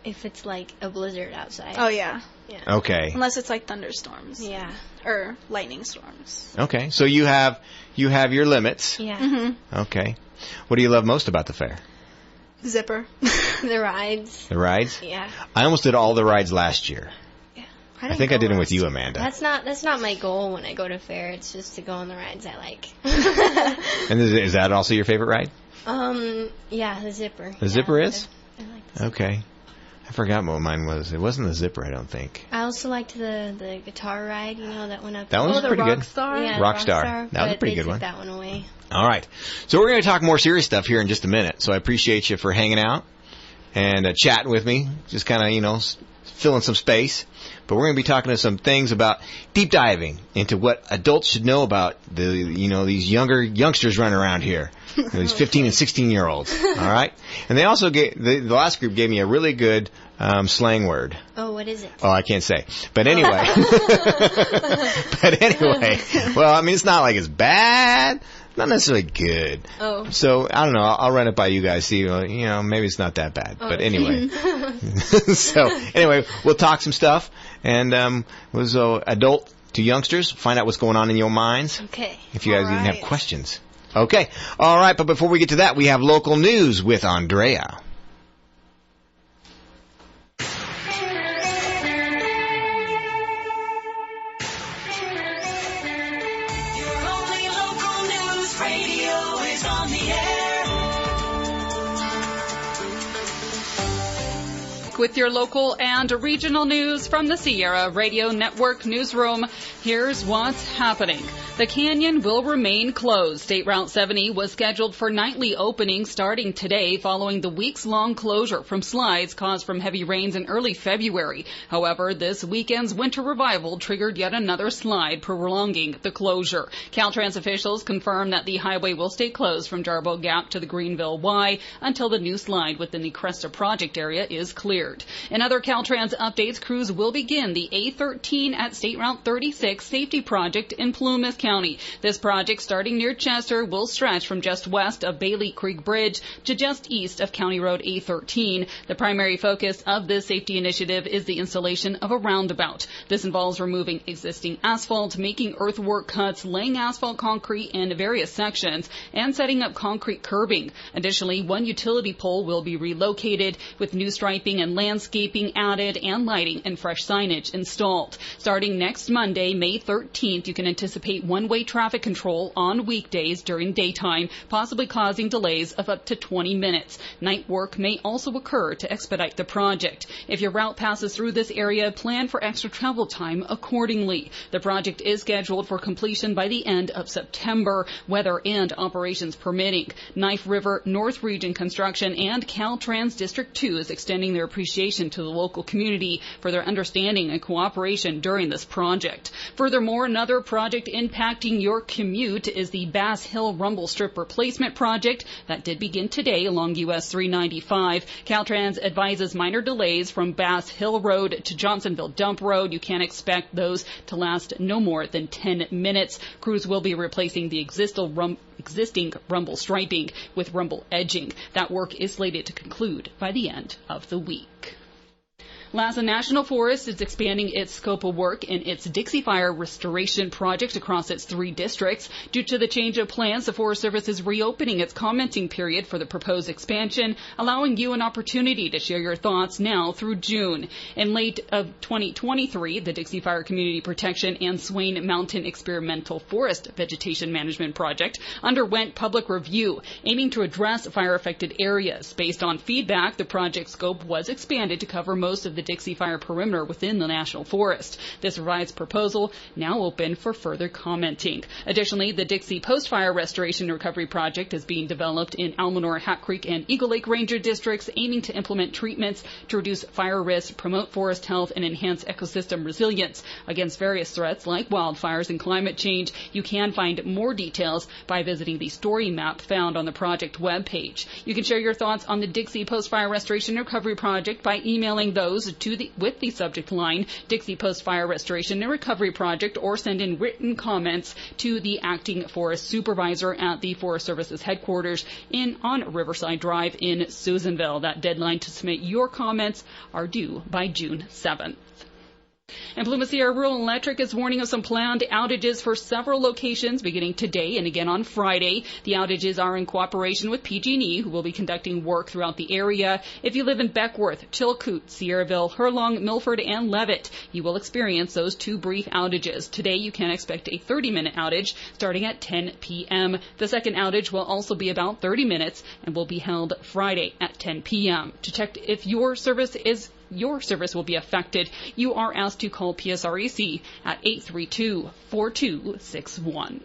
if it's, a blizzard outside. Oh, yeah. Yeah. Okay. Unless it's, thunderstorms. Yeah. Or lightning storms. Okay. So you have your limits. Yeah. Mm-hmm. Okay. What do you love most about the fair? Zipper. The rides. The rides? Yeah. I almost did all the rides last year. Yeah. I think I did them with you, Amanda. That's not my goal when I go to fair. It's just to go on the rides I like. And is that also your favorite ride? Yeah, the Zipper. The Zipper is? I like the Zipper. Okay. I forgot what mine was. It wasn't the Zipper, I don't think. I also liked the guitar ride, that went up. That one was pretty good. Rockstar? Yeah, Rockstar. That was a pretty good one. That one away. All right. So we're going to talk more serious stuff here in just a minute. So I appreciate you for hanging out. and chatting with me, just kind of, filling some space. But we're going to be talking to some things about deep diving into what adults should know about these youngsters running around here. These 15 and 16-year-olds. All right? And they also the last group gave me a really good slang word. Oh, what is it? Oh, I can't say. But anyway. Well, I mean, it's not like it's bad. Not necessarily good. Oh. So, I don't know. I'll run it by you guys. See, maybe it's not that bad. But anyway. So, anyway, we'll talk some stuff. And was adult to youngsters. Find out what's going on in your minds. Okay. If you guys even have questions. Okay. All right. But before we get to that, we have local news with Andrea. With your local and regional news from the Sierra Radio Network newsroom, here's what's happening. The canyon will remain closed. State Route 70 was scheduled for nightly opening starting today following the weeks-long closure from slides caused from heavy rains in early February. However, this weekend's winter revival triggered yet another slide, prolonging the closure. Caltrans officials confirmed that the highway will stay closed from Jarboe Gap to the Greenville Y until the new slide within the Cresta project area is cleared. In other Caltrans updates, crews will begin the A13 at State Route 36 safety project in Plumas County. This project, starting near Chester, will stretch from just west of Bailey Creek Bridge to just east of County Road A13. The primary focus of this safety initiative is the installation of a roundabout. This involves removing existing asphalt, making earthwork cuts, laying asphalt concrete in various sections, and setting up concrete curbing. Additionally, one utility pole will be relocated with new striping and landscaping added and lighting and fresh signage installed. Starting next Monday, May 13th, you can anticipate one-way traffic control on weekdays during daytime, possibly causing delays of up to 20 minutes. Night work may also occur to expedite the project. If your route passes through this area, plan for extra travel time accordingly. The project is scheduled for completion by the end of September, weather and operations permitting. Knife River North Region Construction and Caltrans District 2 is extending their appreciation to the local community for their understanding and cooperation during this project. Furthermore, another project impacting your commute is the Bass Hill Rumble Strip Replacement Project that did begin today along US 395. Caltrans advises minor delays from Bass Hill Road to Johnsonville Dump Road. You can expect those to last no more than 10 minutes. Crews will be replacing the existing rumble striping with rumble edging. That work is slated to conclude by the end of the week. Lassen National Forest is expanding its scope of work in its Dixie Fire restoration project across its 3 districts. Due to the change of plans, the Forest Service is reopening its commenting period for the proposed expansion, allowing you an opportunity to share your thoughts now through June. In late of 2023, the Dixie Fire Community Protection and Swain Mountain Experimental Forest Vegetation Management Project underwent public review, aiming to address fire-affected areas. Based on feedback, the project scope was expanded to cover most of the Dixie Fire perimeter within the National Forest. This revised proposal now open for further commenting. Additionally, the Dixie Post-Fire Restoration and Recovery Project is being developed in Almanor, Hat Creek, and Eagle Lake Ranger districts, aiming to implement treatments to reduce fire risk, promote forest health, and enhance ecosystem resilience against various threats like wildfires and climate change. You can find more details by visiting the story map found on the project webpage. You can share your thoughts on the Dixie Post-Fire Restoration and Recovery Project by emailing those with the subject line Dixie Post-Fire Restoration and Recovery Project, or send in written comments to the acting forest supervisor at the Forest Service's headquarters on Riverside Drive in Susanville. That deadline to submit your comments are due by June 7th. And Plumas Sierra Rural Electric is warning of some planned outages for several locations beginning today and again on Friday. The outages are in cooperation with PG&E, who will be conducting work throughout the area. If you live in Beckworth, Chilkoot, Sierraville, Herlong, Milford, and Levitt, you will experience those 2 brief outages. Today, you can expect a 30-minute outage starting at 10 p.m. The second outage will also be about 30 minutes and will be held Friday at 10 p.m. To check if your service will be affected, you are asked to call PSREC at 832-4261.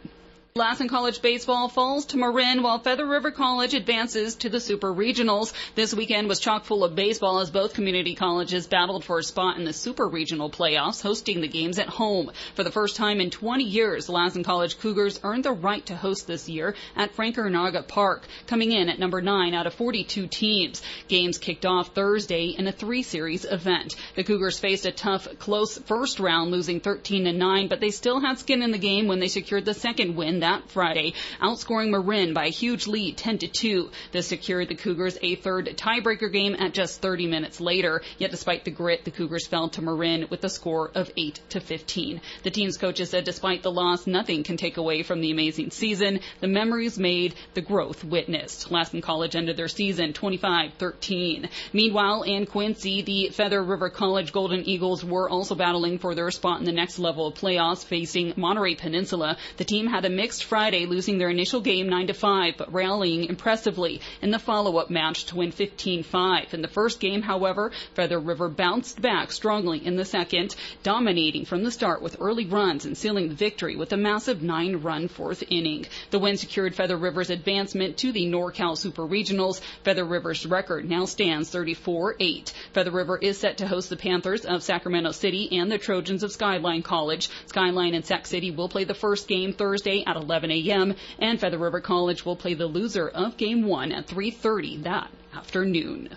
Lassen College baseball falls to Marin while Feather River College advances to the Super Regionals. This weekend was chock full of baseball as both community colleges battled for a spot in the Super Regional playoffs, hosting the games at home. For the first time in 20 years, Lassen College Cougars earned the right to host this year at Frank-Ernaga Park, coming in at number 9 out of 42 teams. Games kicked off Thursday in a 3-series event. The Cougars faced a tough, close first round, losing 13-9, but they still had skin in the game when they secured the second win that Friday, outscoring Marin by a huge lead, 10-2. This secured the Cougars a third tiebreaker game at just 30 minutes later. Yet despite the grit, the Cougars fell to Marin with a score of 8-15. The team's coaches said despite the loss, nothing can take away from the amazing season, the memories made, the growth witnessed. Lassen College ended their season 25-13. Meanwhile, in Quincy, the Feather River College Golden Eagles were also battling for their spot in the next level of playoffs, facing Monterey Peninsula. The team had a mixed Friday, losing their initial game 9-5, but rallying impressively in the follow-up match to win 15-5. In the first game, however, Feather River bounced back strongly in the second, dominating from the start with early runs and sealing the victory with a massive 9-run fourth inning. The win secured Feather River's advancement to the NorCal Super Regionals. Feather River's record now stands 34-8. Feather River is set to host the Panthers of Sacramento City and the Trojans of Skyline College. Skyline and Sac City will play the first game Thursday at 11 a.m., and Feather River College will play the loser of Game 1 at 3:30 that afternoon.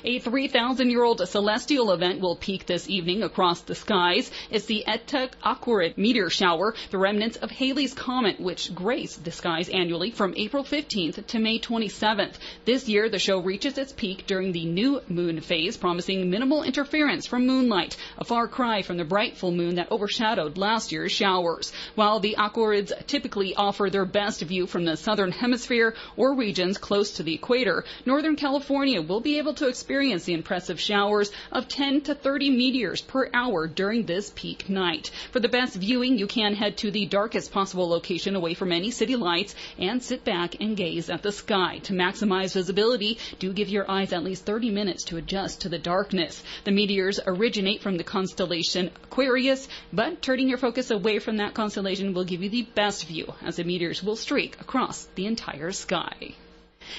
A 3,000-year-old celestial event will peak this evening across the skies. It's the Etuk Aquarid meteor shower, the remnants of Halley's Comet, which grace the skies annually from April 15th to May 27th. This year, the show reaches its peak during the new moon phase, promising minimal interference from moonlight, a far cry from the bright full moon that overshadowed last year's showers. While the Aquarids typically offer their best view from the southern hemisphere or regions close to the equator, Northern California will be able to experience the impressive showers of 10 to 30 meteors per hour during this peak night. For the best viewing, you can head to the darkest possible location away from any city lights and sit back and gaze at the sky. To maximize visibility, do give your eyes at least 30 minutes to adjust to the darkness. The meteors originate from the constellation Aquarius, but turning your focus away from that constellation will give you the best view, as the meteors will streak across the entire sky.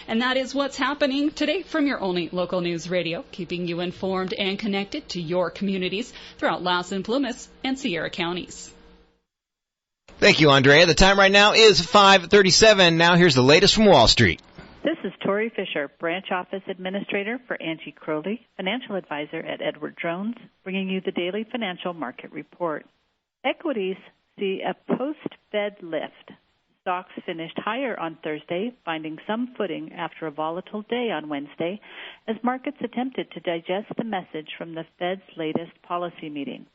And that is what's happening today from your only local news radio, keeping you informed and connected to your communities throughout Lassen, Plumas, and Sierra counties. Thank you, Andrea. The time right now is 5:37. Now here's the latest from Wall Street. This is Tori Fisher, Branch Office Administrator for Angie Crowley, Financial Advisor at Edward Jones, bringing you the daily financial market report. Equities see a post-Fed lift. Stocks finished higher on Thursday, finding some footing after a volatile day on Wednesday as markets attempted to digest the message from the Fed's latest policy meeting.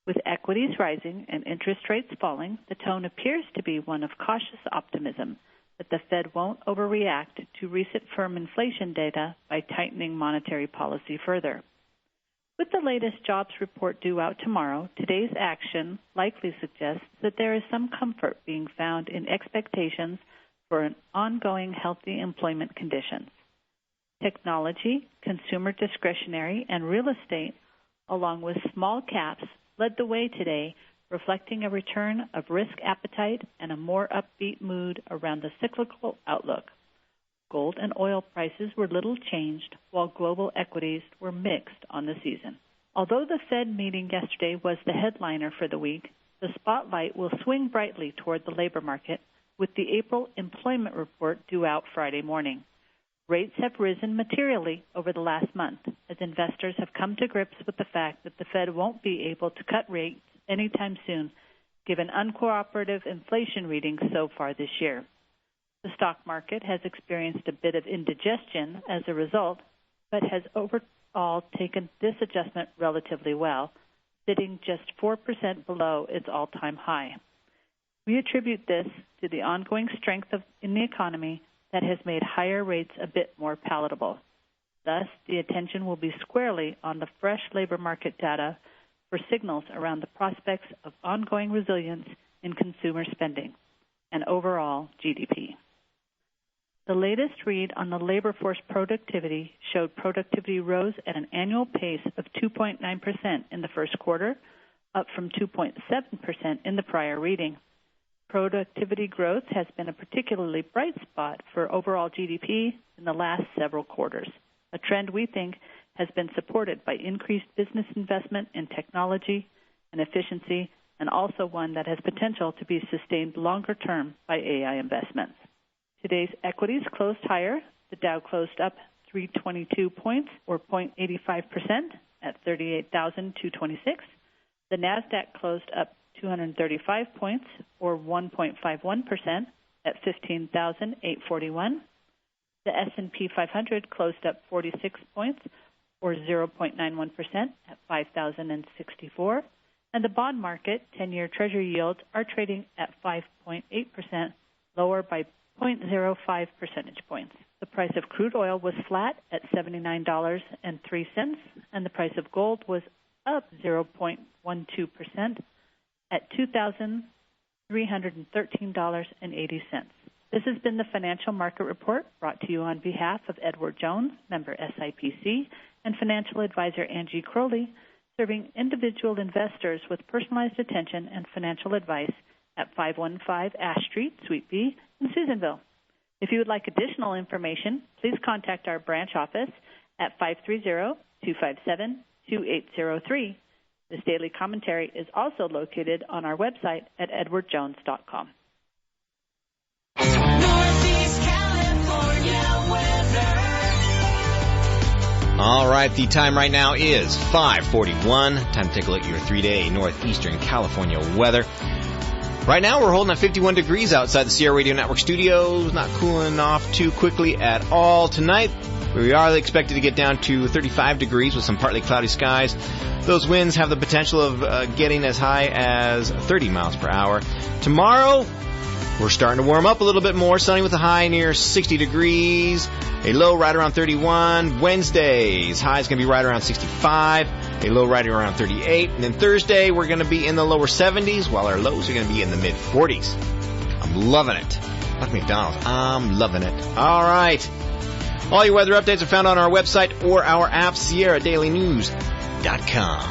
With equities rising and interest rates falling, the tone appears to be one of cautious optimism that the Fed won't overreact to recent firm inflation data by tightening monetary policy further. With the latest jobs report due out tomorrow, today's action likely suggests that there is some comfort being found in expectations for an ongoing healthy employment conditions. Technology, consumer discretionary, and real estate, along with small caps, led the way today, reflecting a return of risk appetite and a more upbeat mood around the cyclical outlook. Gold and oil prices were little changed, while global equities were mixed on the season. Although the Fed meeting yesterday was the headliner for the week, the spotlight will swing brightly toward the labor market with the April employment report due out Friday morning. Rates have risen materially over the last month as investors have come to grips with the fact that the Fed won't be able to cut rates anytime soon, given uncooperative inflation readings so far this year. The stock market has experienced a bit of indigestion as a result, but has overall taken this adjustment relatively well, sitting just 4% below its all-time high. We attribute this to the ongoing strength in the economy that has made higher rates a bit more palatable. Thus, the attention will be squarely on the fresh labor market data for signals around the prospects of ongoing resilience in consumer spending and overall GDP. The latest read on the labor force productivity showed productivity rose at an annual pace of 2.9% in the first quarter, up from 2.7% in the prior reading. Productivity growth has been a particularly bright spot for overall GDP in the last several quarters, a trend we think has been supported by increased business investment in technology and efficiency, and also one that has potential to be sustained longer term by AI investments. Today's equities closed higher. The Dow closed up 322 points, or 0.85%, at 38,226. The Nasdaq closed up 235 points, or 1.51%, at 15,841. The S&P 500 closed up 46 points, or 0.91%, at 5,064. And the bond market 10-year Treasury yields are trading at 5.8%, lower by 0.05 percentage points. The price of crude oil was flat at $79.03, and the price of gold was up 0.12% at $2,313.80. This has been the Financial Market Report, brought to you on behalf of Edward Jones, member SIPC, and financial advisor Angie Crowley, serving individual investors with personalized attention and financial advice at 515 Ash Street, Suite B, in Susanville. If you would like additional information, please contact our branch office at 530-257-2803. This daily commentary is also located on our website at edwardjones.com. Northeast California weather. All right, the time right now is 5:41. Time to take a look at your 3-day northeastern California weather. Right now, we're holding at 51 degrees outside the Sierra Radio Network studios. Not cooling off too quickly at all tonight. We are expected to get down to 35 degrees with some partly cloudy skies. Those winds have the potential of getting as high as 30 miles per hour. Tomorrow, we're starting to warm up a little bit more. Sunny with a high near 60 degrees. A low right around 31. Wednesday's high is going to be right around 65. A low right around 38. And then Thursday, we're going to be in the lower 70s, while our lows are going to be in the mid-40s. I'm loving it. Like McDonald's, I'm loving it. All right. All your weather updates are found on our website or our app, SierraDailyNews.com.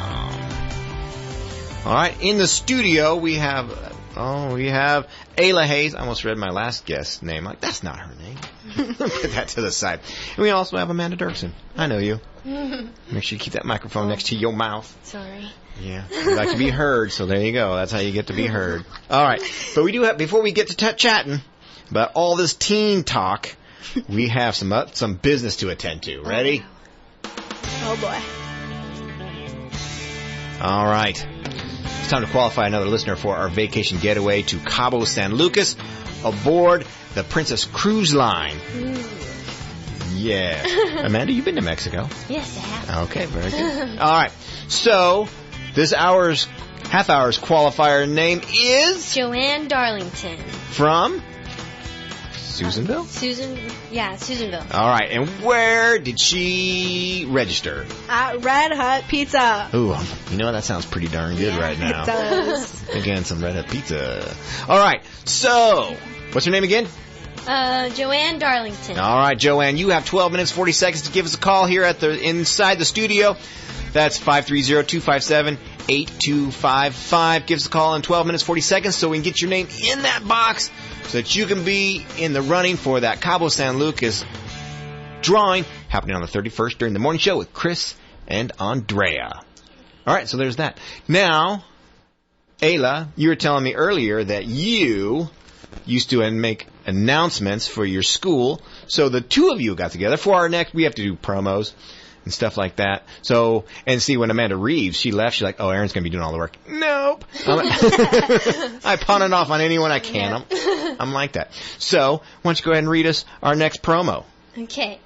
All right. In the studio, we have Ayla Hayes. I almost read my last guest's name. Like, that's not her name. Put that to the side. And we also have Amanda Dirksen. I know you. Make sure you keep that microphone next to your mouth. Sorry. Yeah. You like to be heard, so there you go. That's how you get to be heard. All right. But we do have, before we get to chatting about all this teen talk, we have some business to attend to. Ready? Oh, boy. All right. It's time to qualify another listener for our vacation getaway to Cabo San Lucas aboard the Princess Cruise Line. Ooh. Yeah. Amanda, you've been to Mexico? Yes, I have. Okay, very good. All right. So, this half hour's qualifier name is? Joanne Darlington. From? Susanville? Susanville. All right. And where did she register? At Red Hut Pizza. Ooh, you know, that sounds pretty darn good right now. It does. Again, some Red Hut Pizza. All right. So, what's her name again? Joanne Darlington. All right, Joanne, you have 12 minutes, 40 seconds to give us a call here inside the studio. That's 530-257-8255. Give us a call in 12 minutes, 40 seconds so we can get your name in that box so that you can be in the running for that Cabo San Lucas drawing happening on the 31st during the morning show with Chris and Andrea. All right, so there's that. Now, Ayla, you were telling me earlier that you used to make announcements for your school. So the two of you got together for our next, we have to do promos and stuff like that. So, and see, when Amanda Reeves, she left, she's like, oh, Aaron's going to be doing all the work. Nope. I pawn it off on anyone I can. I'm like that. So, why don't you go ahead and read us our next promo? Okay.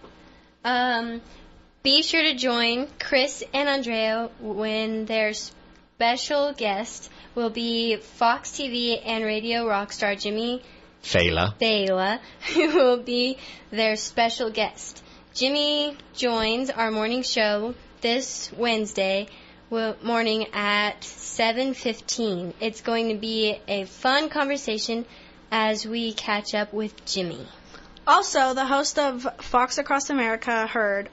Be sure to join Chris and Andrea when their special guest will be Fox TV and radio rock star Jimmy Fela, who will be their special guest. Jimmy joins our morning show this Wednesday morning at 7:15. It's going to be a fun conversation as we catch up with Jimmy. Also, the host of Fox Across America heard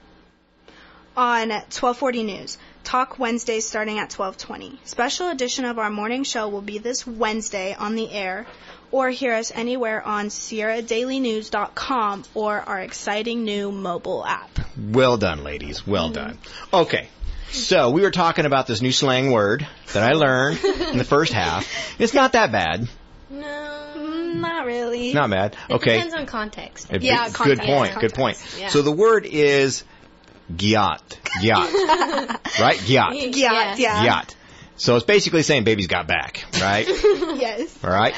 on 1240 News. Talk Wednesdays starting at 12:20. Special edition of our morning show will be this Wednesday on the air, or hear us anywhere on SierraDailyNews.com or our exciting new mobile app. Well done, ladies. Well done. Okay. So we were talking about this new slang word that I learned in the first half. It's not that bad. No, not really. Not bad. Okay. It depends on context. Good context. point. Good point. Yeah. So the word is gyat. Gyat. Right? Gyat. Yeah. Gyat. So it's basically saying baby's got back, right? Yes. All right?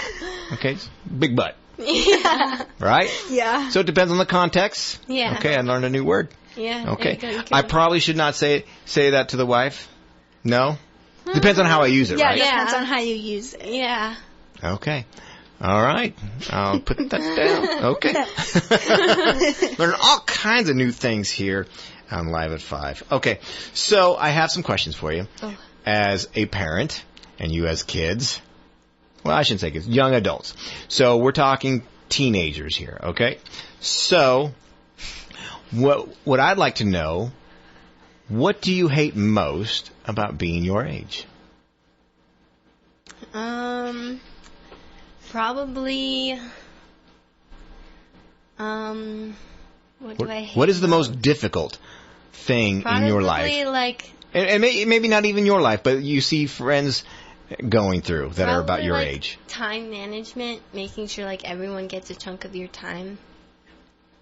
Okay. Big butt. Yeah. Right? Yeah. So it depends on the context. Yeah. Okay, I learned a new word. Yeah. Okay. there you go. I probably should not say that to the wife. No? Depends on how I use it, Yeah, right? it depends on how you use it. Yeah. Okay. All right. I'll put that down. Okay. Learning all kinds of new things here on Live at 5. Okay. So I have some questions for you. Oh. As a parent, and you as kids. Well, I shouldn't say kids. Young adults. So we're talking teenagers here, okay? So what I'd like to know, what do you hate most about being your age? Probably. What do I hate? What is the most difficult thing in your life? Probably like. And maybe not even your life, but you see friends going through that are about your like age. Time management, making sure like everyone gets a chunk of your time.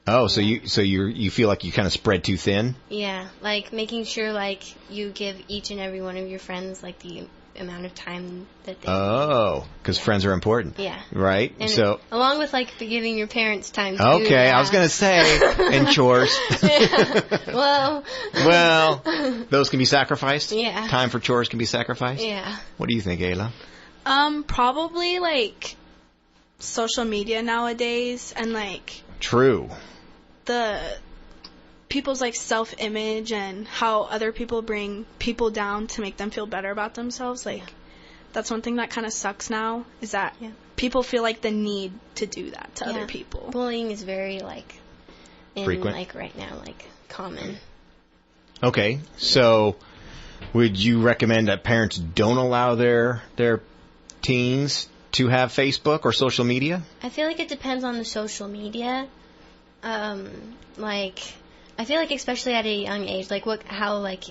Oh, so you feel like you kind of spread too thin? Yeah, like making sure like you give each and every one of your friends like the amount of time that they Oh, because friends are important. Yeah. Right? And so along with like the giving your parents time too. okay, yeah. I was going to say, and chores. Well, those can be sacrificed? Yeah. Time for chores can be sacrificed? Yeah. What do you think, Ayla? Probably like social media nowadays and like True. the people's like self-image and how other people bring people down to make them feel better about themselves. Like that's one thing that kind of sucks now is that people feel like the need to do that to other people. Bullying is very like Frequent? like right now like common. Okay, so would you recommend that parents don't allow their teens to have Facebook or social media? I feel like it depends on the social media. Like I feel like especially at a young age, like how like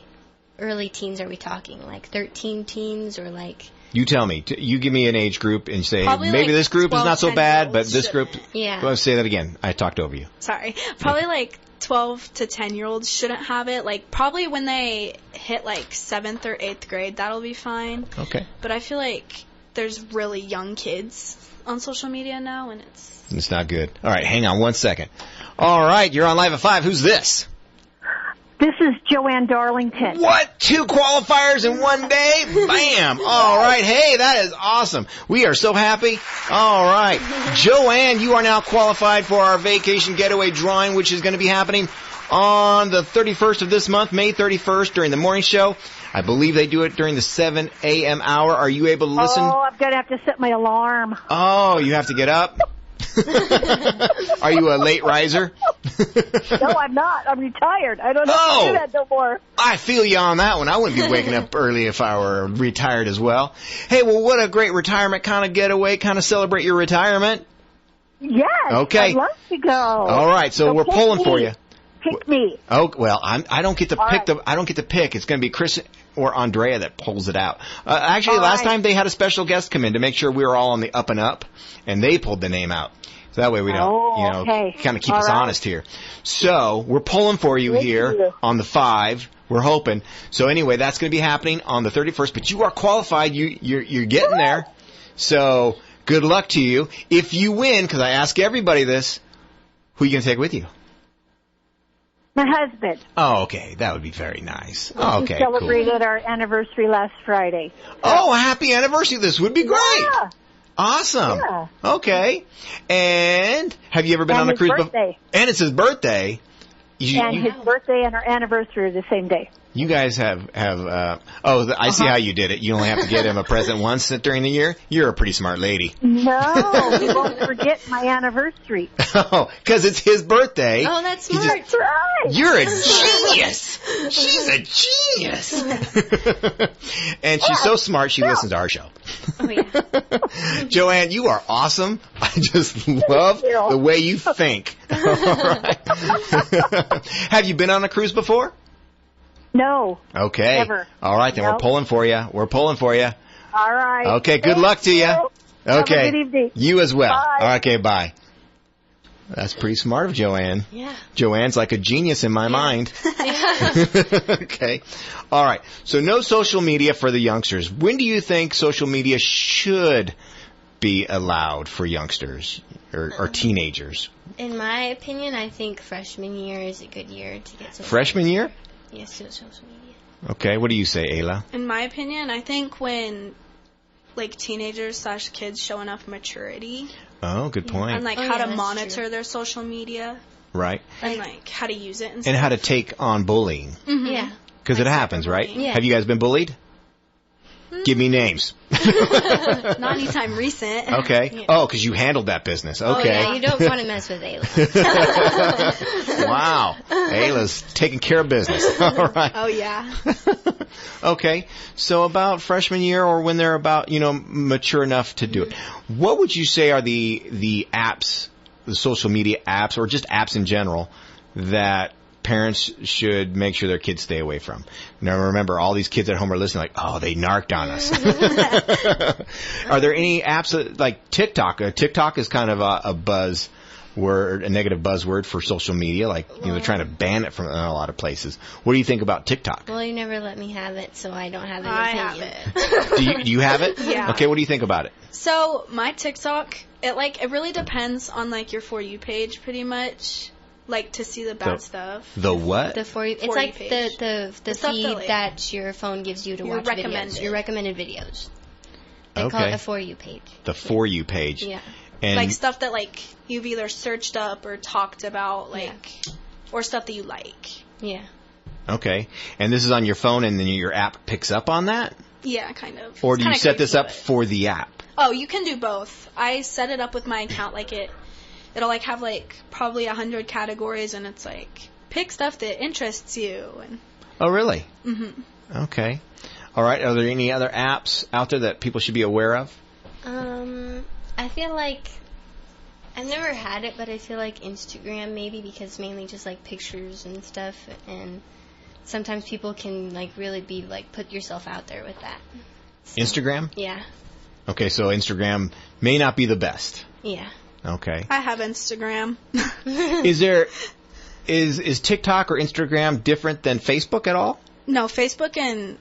early teens are we talking? Like 13 teens or like? You tell me. You give me an age group and say Probably maybe like this group is 12, not so 10 bad, but year-olds this group. Yeah. Let's say that again. I talked over you. Sorry. Probably like 12 to 10-year-olds shouldn't have it. Like probably when they hit like 7th or 8th grade, that'll be fine. Okay. But I feel like there's really young kids on social media now, and It's not good. All right, hang on one second. All right, you're on Live at 5. Who's this? This is Joanne Darlington. What? 2 qualifiers in one day? Bam! All right. Hey, that is awesome. We are so happy. All right. Joanne, you are now qualified for our vacation getaway drawing, which is going to be happening on the 31st of this month, May 31st, during the morning show. I believe they do it during the 7 a.m. hour. Are you able to listen? Oh, I'm going to have to set my alarm. Oh, you have to get up? Are you a late riser? No, I'm not. I'm retired. I don't have to do that no more. I feel you on that one. I wouldn't be waking up early if I were retired as well. Hey, well, what a great retirement kind of getaway, kind of celebrate your retirement. Yes. Okay. I'd love to go. All right, so we're pulling for you. Pick me. Oh, well, I don't get to All pick right. I don't get to pick. It's going to be Chris or Andrea that pulls it out. Actually, All last right. time they had a special guest come in to make sure we were all on the up and up, and they pulled the name out. So that way we don't, kind of keep All us right. honest here. So we're pulling for you Thank here you. on the 5. We're hoping. So anyway, that's going to be happening on the 31st. But you are qualified. You're getting there. So good luck to you. If you win, because I ask everybody this, who are you going to take with you? My husband. Oh, okay. That would be very nice. Oh, okay, We celebrated cool. our anniversary last Friday. Oh, happy anniversary. This would be great. Yeah. Awesome. Yeah. Okay. And have you ever been And on a his cruise birthday. And it's his birthday. And his birthday and our anniversary are the same day. You guys have I see how you did it. You only have to get him a present once during the year. You're a pretty smart lady. No, we won't forget my anniversary. Oh, because it's his birthday. Oh, that's He smart. just- You're a genius. She's a genius. And she's so smart, she listens to our show. Oh, yeah. Joanne, you are awesome. I just love the way you think. All right. Have you been on a cruise before? No. Okay. Never. All right, then we're pulling for you. We're pulling for you. All right. Okay, good luck to you. Okay. Have a good evening. You as well. Bye. All right, okay, bye. That's pretty smart of Joanne. Yeah. Joanne's like a genius in my mind. Okay. All right. So no social media for the youngsters. When do you think social media should be allowed for youngsters or teenagers? In my opinion, I think freshman year is a good year to get social Freshman year? Yes, social media. Okay. What do you say, Ayla? In my opinion, I think when teenagers / kids show enough maturity. Oh, good point. And how to monitor their social media. Right. And how to use it and And stuff. how to take on bullying. Mm-hmm. Yeah. Because it happens, right? Yeah. Have you guys been bullied? Give me names. Not anytime recent. Okay. Yeah. Oh, because you handled that business. Okay. Oh, yeah, you don't want to mess with Ayla. Wow. Ayla's taking care of business. All right. Oh, yeah. Okay. So about freshman year or when they're about, mature enough to do it. What would you say are the apps, the social media apps, or just apps in general that parents should make sure their kids stay away from? Now, remember, all these kids at home are listening like, oh, they narked on us. Are there any apps like TikTok? TikTok is kind of a negative buzzword for social media. They're trying to ban it from a lot of places. What do you think about TikTok? Well, you never let me have it, so I don't have an opinion. have it. Do you have it? Yeah. Okay, what do you think about it? So, my TikTok, it really depends on, your For You page, pretty much. To see the bad stuff. The what? The For You. It's like page. the feed that your phone gives you to watch videos. Your recommended videos. They call it a For You page. The For You page. Yeah. And stuff that, you've either searched up or talked about, or stuff that you like. Yeah. Okay. And this is on your phone and then your app picks up on that? Yeah, kind of. Or do you set this up for the app? Oh, you can do both. I set it up with my account, it'll have probably 100 categories, and it's pick stuff that interests you. And oh, really? Mm-hmm. Okay. All right. Are there any other apps out there that people should be aware of? I feel like I've never had it, but I feel like Instagram maybe, because mainly just pictures and stuff, and sometimes people can really be put yourself out there with that. So, Instagram? Yeah. Okay, so Instagram may not be the best. Yeah. Okay. I have Instagram. Is TikTok or Instagram different than Facebook at all? No, Facebook and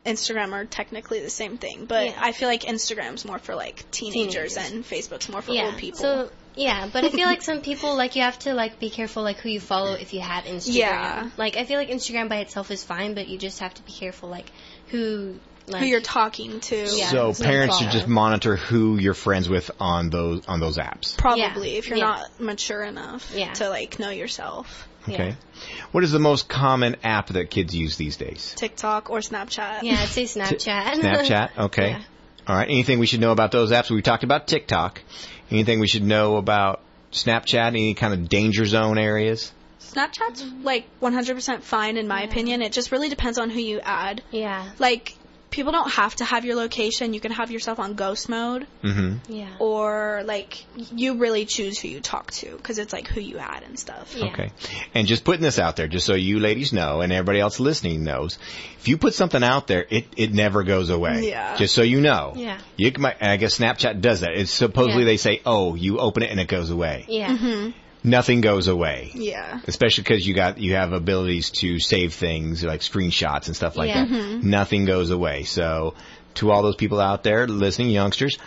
Instagram are technically the same thing, but I feel like Instagram's more for teenagers and Facebook's more for old people. So but I feel like some people you have to be careful who you follow if you have Instagram. Yeah. I feel like Instagram by itself is fine, but you just have to be careful who you're talking to. Yeah, so parents should just monitor who you're friends with on those apps. Probably if you're not mature enough to know yourself. Okay. Yeah. What is the most common app that kids use these days? TikTok or Snapchat. Yeah, I'd say Snapchat. Snapchat, okay. Yeah. All right. Anything we should know about those apps? We talked about TikTok. Anything we should know about Snapchat? Any kind of danger zone areas? Snapchat's 100% fine in my opinion. It just really depends on who you add. Yeah. People don't have to have your location. You can have yourself on ghost mode. Mm-hmm. Yeah. Or, you really choose who you talk to, because it's, who you add and stuff. Yeah. Okay. And just putting this out there, just so you ladies know, and everybody else listening knows, if you put something out there, it never goes away. Yeah. Just so you know. Yeah. I guess Snapchat does that. It's supposedly they say, oh, you open it and it goes away. Yeah. Mm-hmm. Nothing goes away. Yeah. Especially because you have abilities to save things like screenshots and stuff like that. Mm-hmm. Nothing goes away. So to all those people out there listening, youngsters,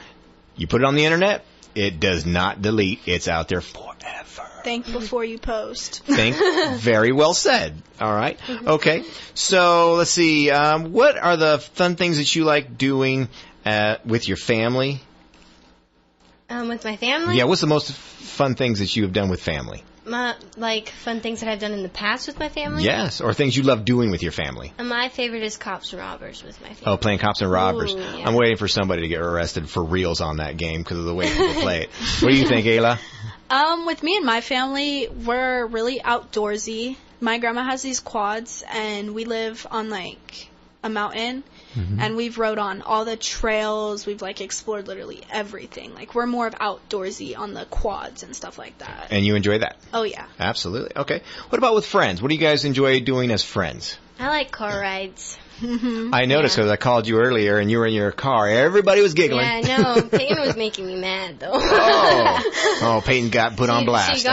you put it on the internet, it does not delete. It's out there forever. Think before you post. Think. Very well said. All right. Okay. So let's see. What are the fun things that you like doing with your family? With my family? Yeah. What's the most fun things that you have done with family? Fun things that I've done in the past with my family? Yes. Or things you love doing with your family. My favorite is Cops and Robbers with my family. Oh, playing Cops and Robbers. Ooh, yeah. I'm waiting for somebody to get arrested for reals on that game because of the way people play it. What do you think, Ayla? With me and my family, we're really outdoorsy. my grandma has these quads, and we live on, like, a mountain, and we've rode on all the trails. We've, like, explored literally everything. Like, we're more of outdoorsy on the quads and stuff like that. And you enjoy that? Oh, yeah. Absolutely. Okay. What about with friends? What do you guys enjoy doing as friends? I like car rides. I noticed because I called you earlier and you were in your car. Everybody was giggling. Yeah, no, Peyton was making me mad though. Oh, Peyton got put on blast.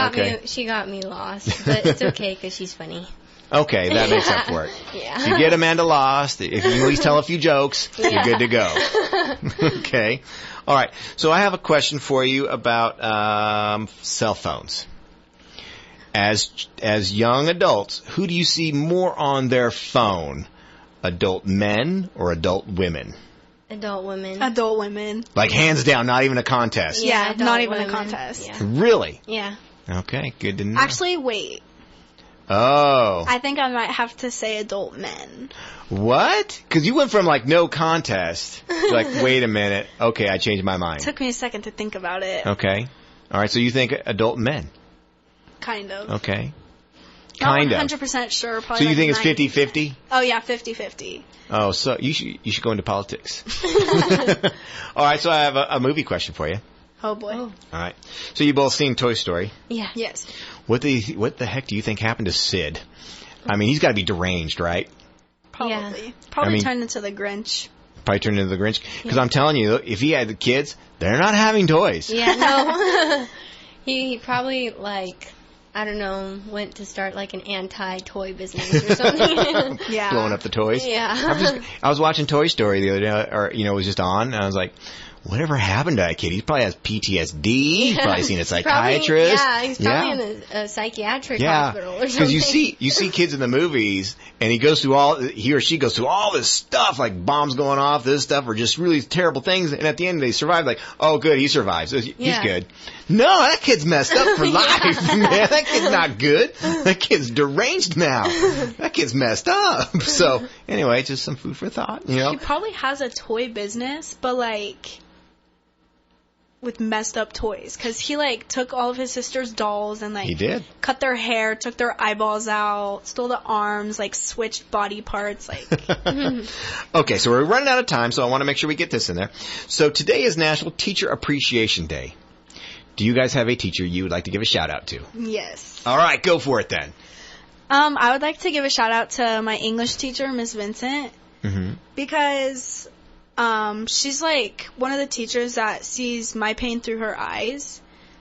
She got me lost, but it's okay because she's funny. Okay, that makes up for it. Yeah. If you get Amanda lost, if you can at least tell a few jokes, you're good to go. Okay. All right. So I have a question for you about cell phones. As young adults, who do you see more on their phone? Adult men or adult women? Adult women. Adult women. Like hands down, not even a contest. Yeah, not even a contest. Yeah. Really? Yeah. Okay, good to know. Actually, wait. Oh. I think I might have to say adult men. What? Because you went from like no contest to like, wait a minute. Okay, I changed my mind. It took me a second to think about it. Okay. All right, so you think adult men? Kind of. Okay. Not 100% sure. Probably So you like think it's 90. 50-50? Oh, yeah, 50-50. Oh, so you should go into politics. All right, so I have a movie question for you. Oh, boy. All right. So you both seen Toy Story. Yeah. Yes. What the heck do you think happened to Sid? I mean, he's got to be deranged, right? Probably. Yeah. Probably turned into the Grinch. Probably turned into the Grinch. Because I'm telling you, if he had the kids, they're not having toys. Yeah, no. He probably, like, I don't know, went to start like an anti-toy business or something. Yeah. Blowing up the toys. Yeah. I was watching Toy Story the other day, or, it was just on, and I was like, whatever happened to that kid? He probably has PTSD. He's probably seen a psychiatrist. He's probably in a psychiatric hospital or something. Because you see kids in the movies, and he or she goes through all this stuff, like bombs going off, this stuff, or just really terrible things, and at the end they survive, like, oh good, he survives. He's good. No, that kid's messed up for life, man. That kid's not good. That kid's deranged now. That kid's messed up. So, anyway, just some food for thought, He probably has a toy business, but like with messed up toys, because he like took all of his sister's dolls and like he did cut their hair, took their eyeballs out, stole the arms, like switched body parts, like. Okay, so we're running out of time, so I want to make sure we get this in there. So today is National Teacher Appreciation Day. Do you guys have a teacher you would like to give a shout out to? Yes. All right, go for it then. I would like to give a shout out to my English teacher, Miss Vincent, because she's like one of the teachers that sees my pain through her eyes,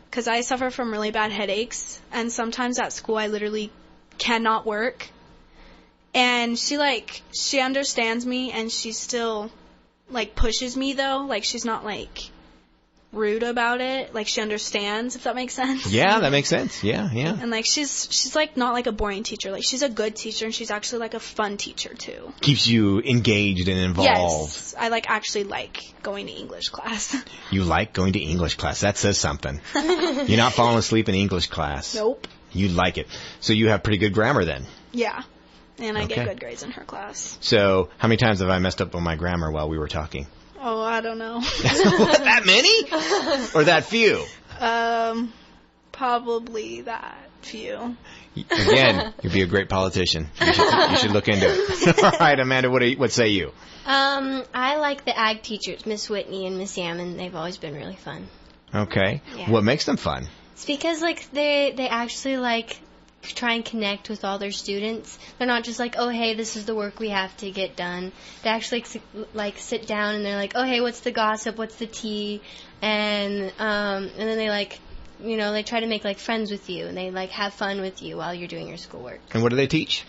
because I suffer from really bad headaches, and sometimes at school I literally cannot work. And she understands me, and she still like pushes me though. Like she's not like rude about it. Like she understands, if that makes sense. Yeah, that makes sense. Yeah. And like she's like not like a boring teacher. Like she's a good teacher, and she's actually like a fun teacher too. Keeps you engaged and involved. Yes, I actually like going to English class. You like going to English class? That says something. You're not falling asleep in English class. Nope. You like it. So you have pretty good grammar then. Yeah. And I get good grades in her class. So how many times have I messed up on my grammar while we were talking? Oh, I don't know. That many? Or that few? Probably that few. Again, you'd be a great politician. You should look into it. All right, Amanda, what say you? I like the ag teachers, Miss Whitney and Miss Salmon. They've always been really fun. Okay. Yeah. What makes them fun? It's because like they actually like try and connect with all their students. They're not just like, oh hey, this is the work we have to get done. They actually like sit down and they're like, oh hey, what's the gossip, what's the tea, and then they like, they try to make like friends with you, and they like have fun with you while you're doing your schoolwork. And what do they teach?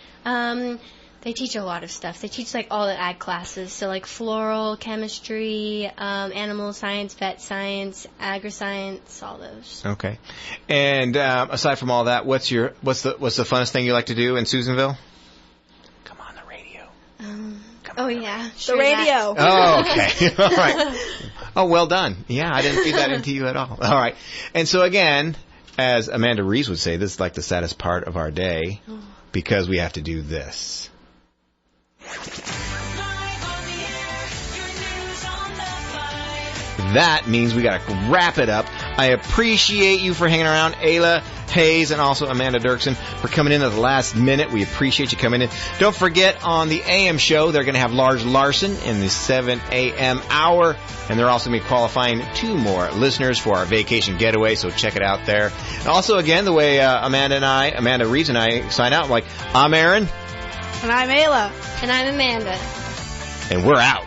They teach a lot of stuff. They teach like all the ag classes, so like floral, chemistry, animal science, vet science, agri-science, all those. Okay. And aside from all that, what's the funnest thing you like to do in Susanville? Come on, the radio. Yeah, sure, the radio. Oh, okay. All right. Oh, well done. Yeah, I didn't feed that into you at all. All right. And so again, as Amanda Reese would say, this is like the saddest part of our day because we have to do this. That means we got to wrap it up. I appreciate you for hanging around. Ayla, Hayes and also Amanda Dirksen for coming in at the last minute. We appreciate you coming in. Don't forget, on the AM show, they're going to have Lars Larson in the 7 a.m. hour, and they're also going to be qualifying 2 more listeners for our vacation getaway, so check it out there. And also, again, the way Amanda Reeds and I sign out, like, I'm Aaron. And I'm Ayla. And I'm Amanda. And we're out.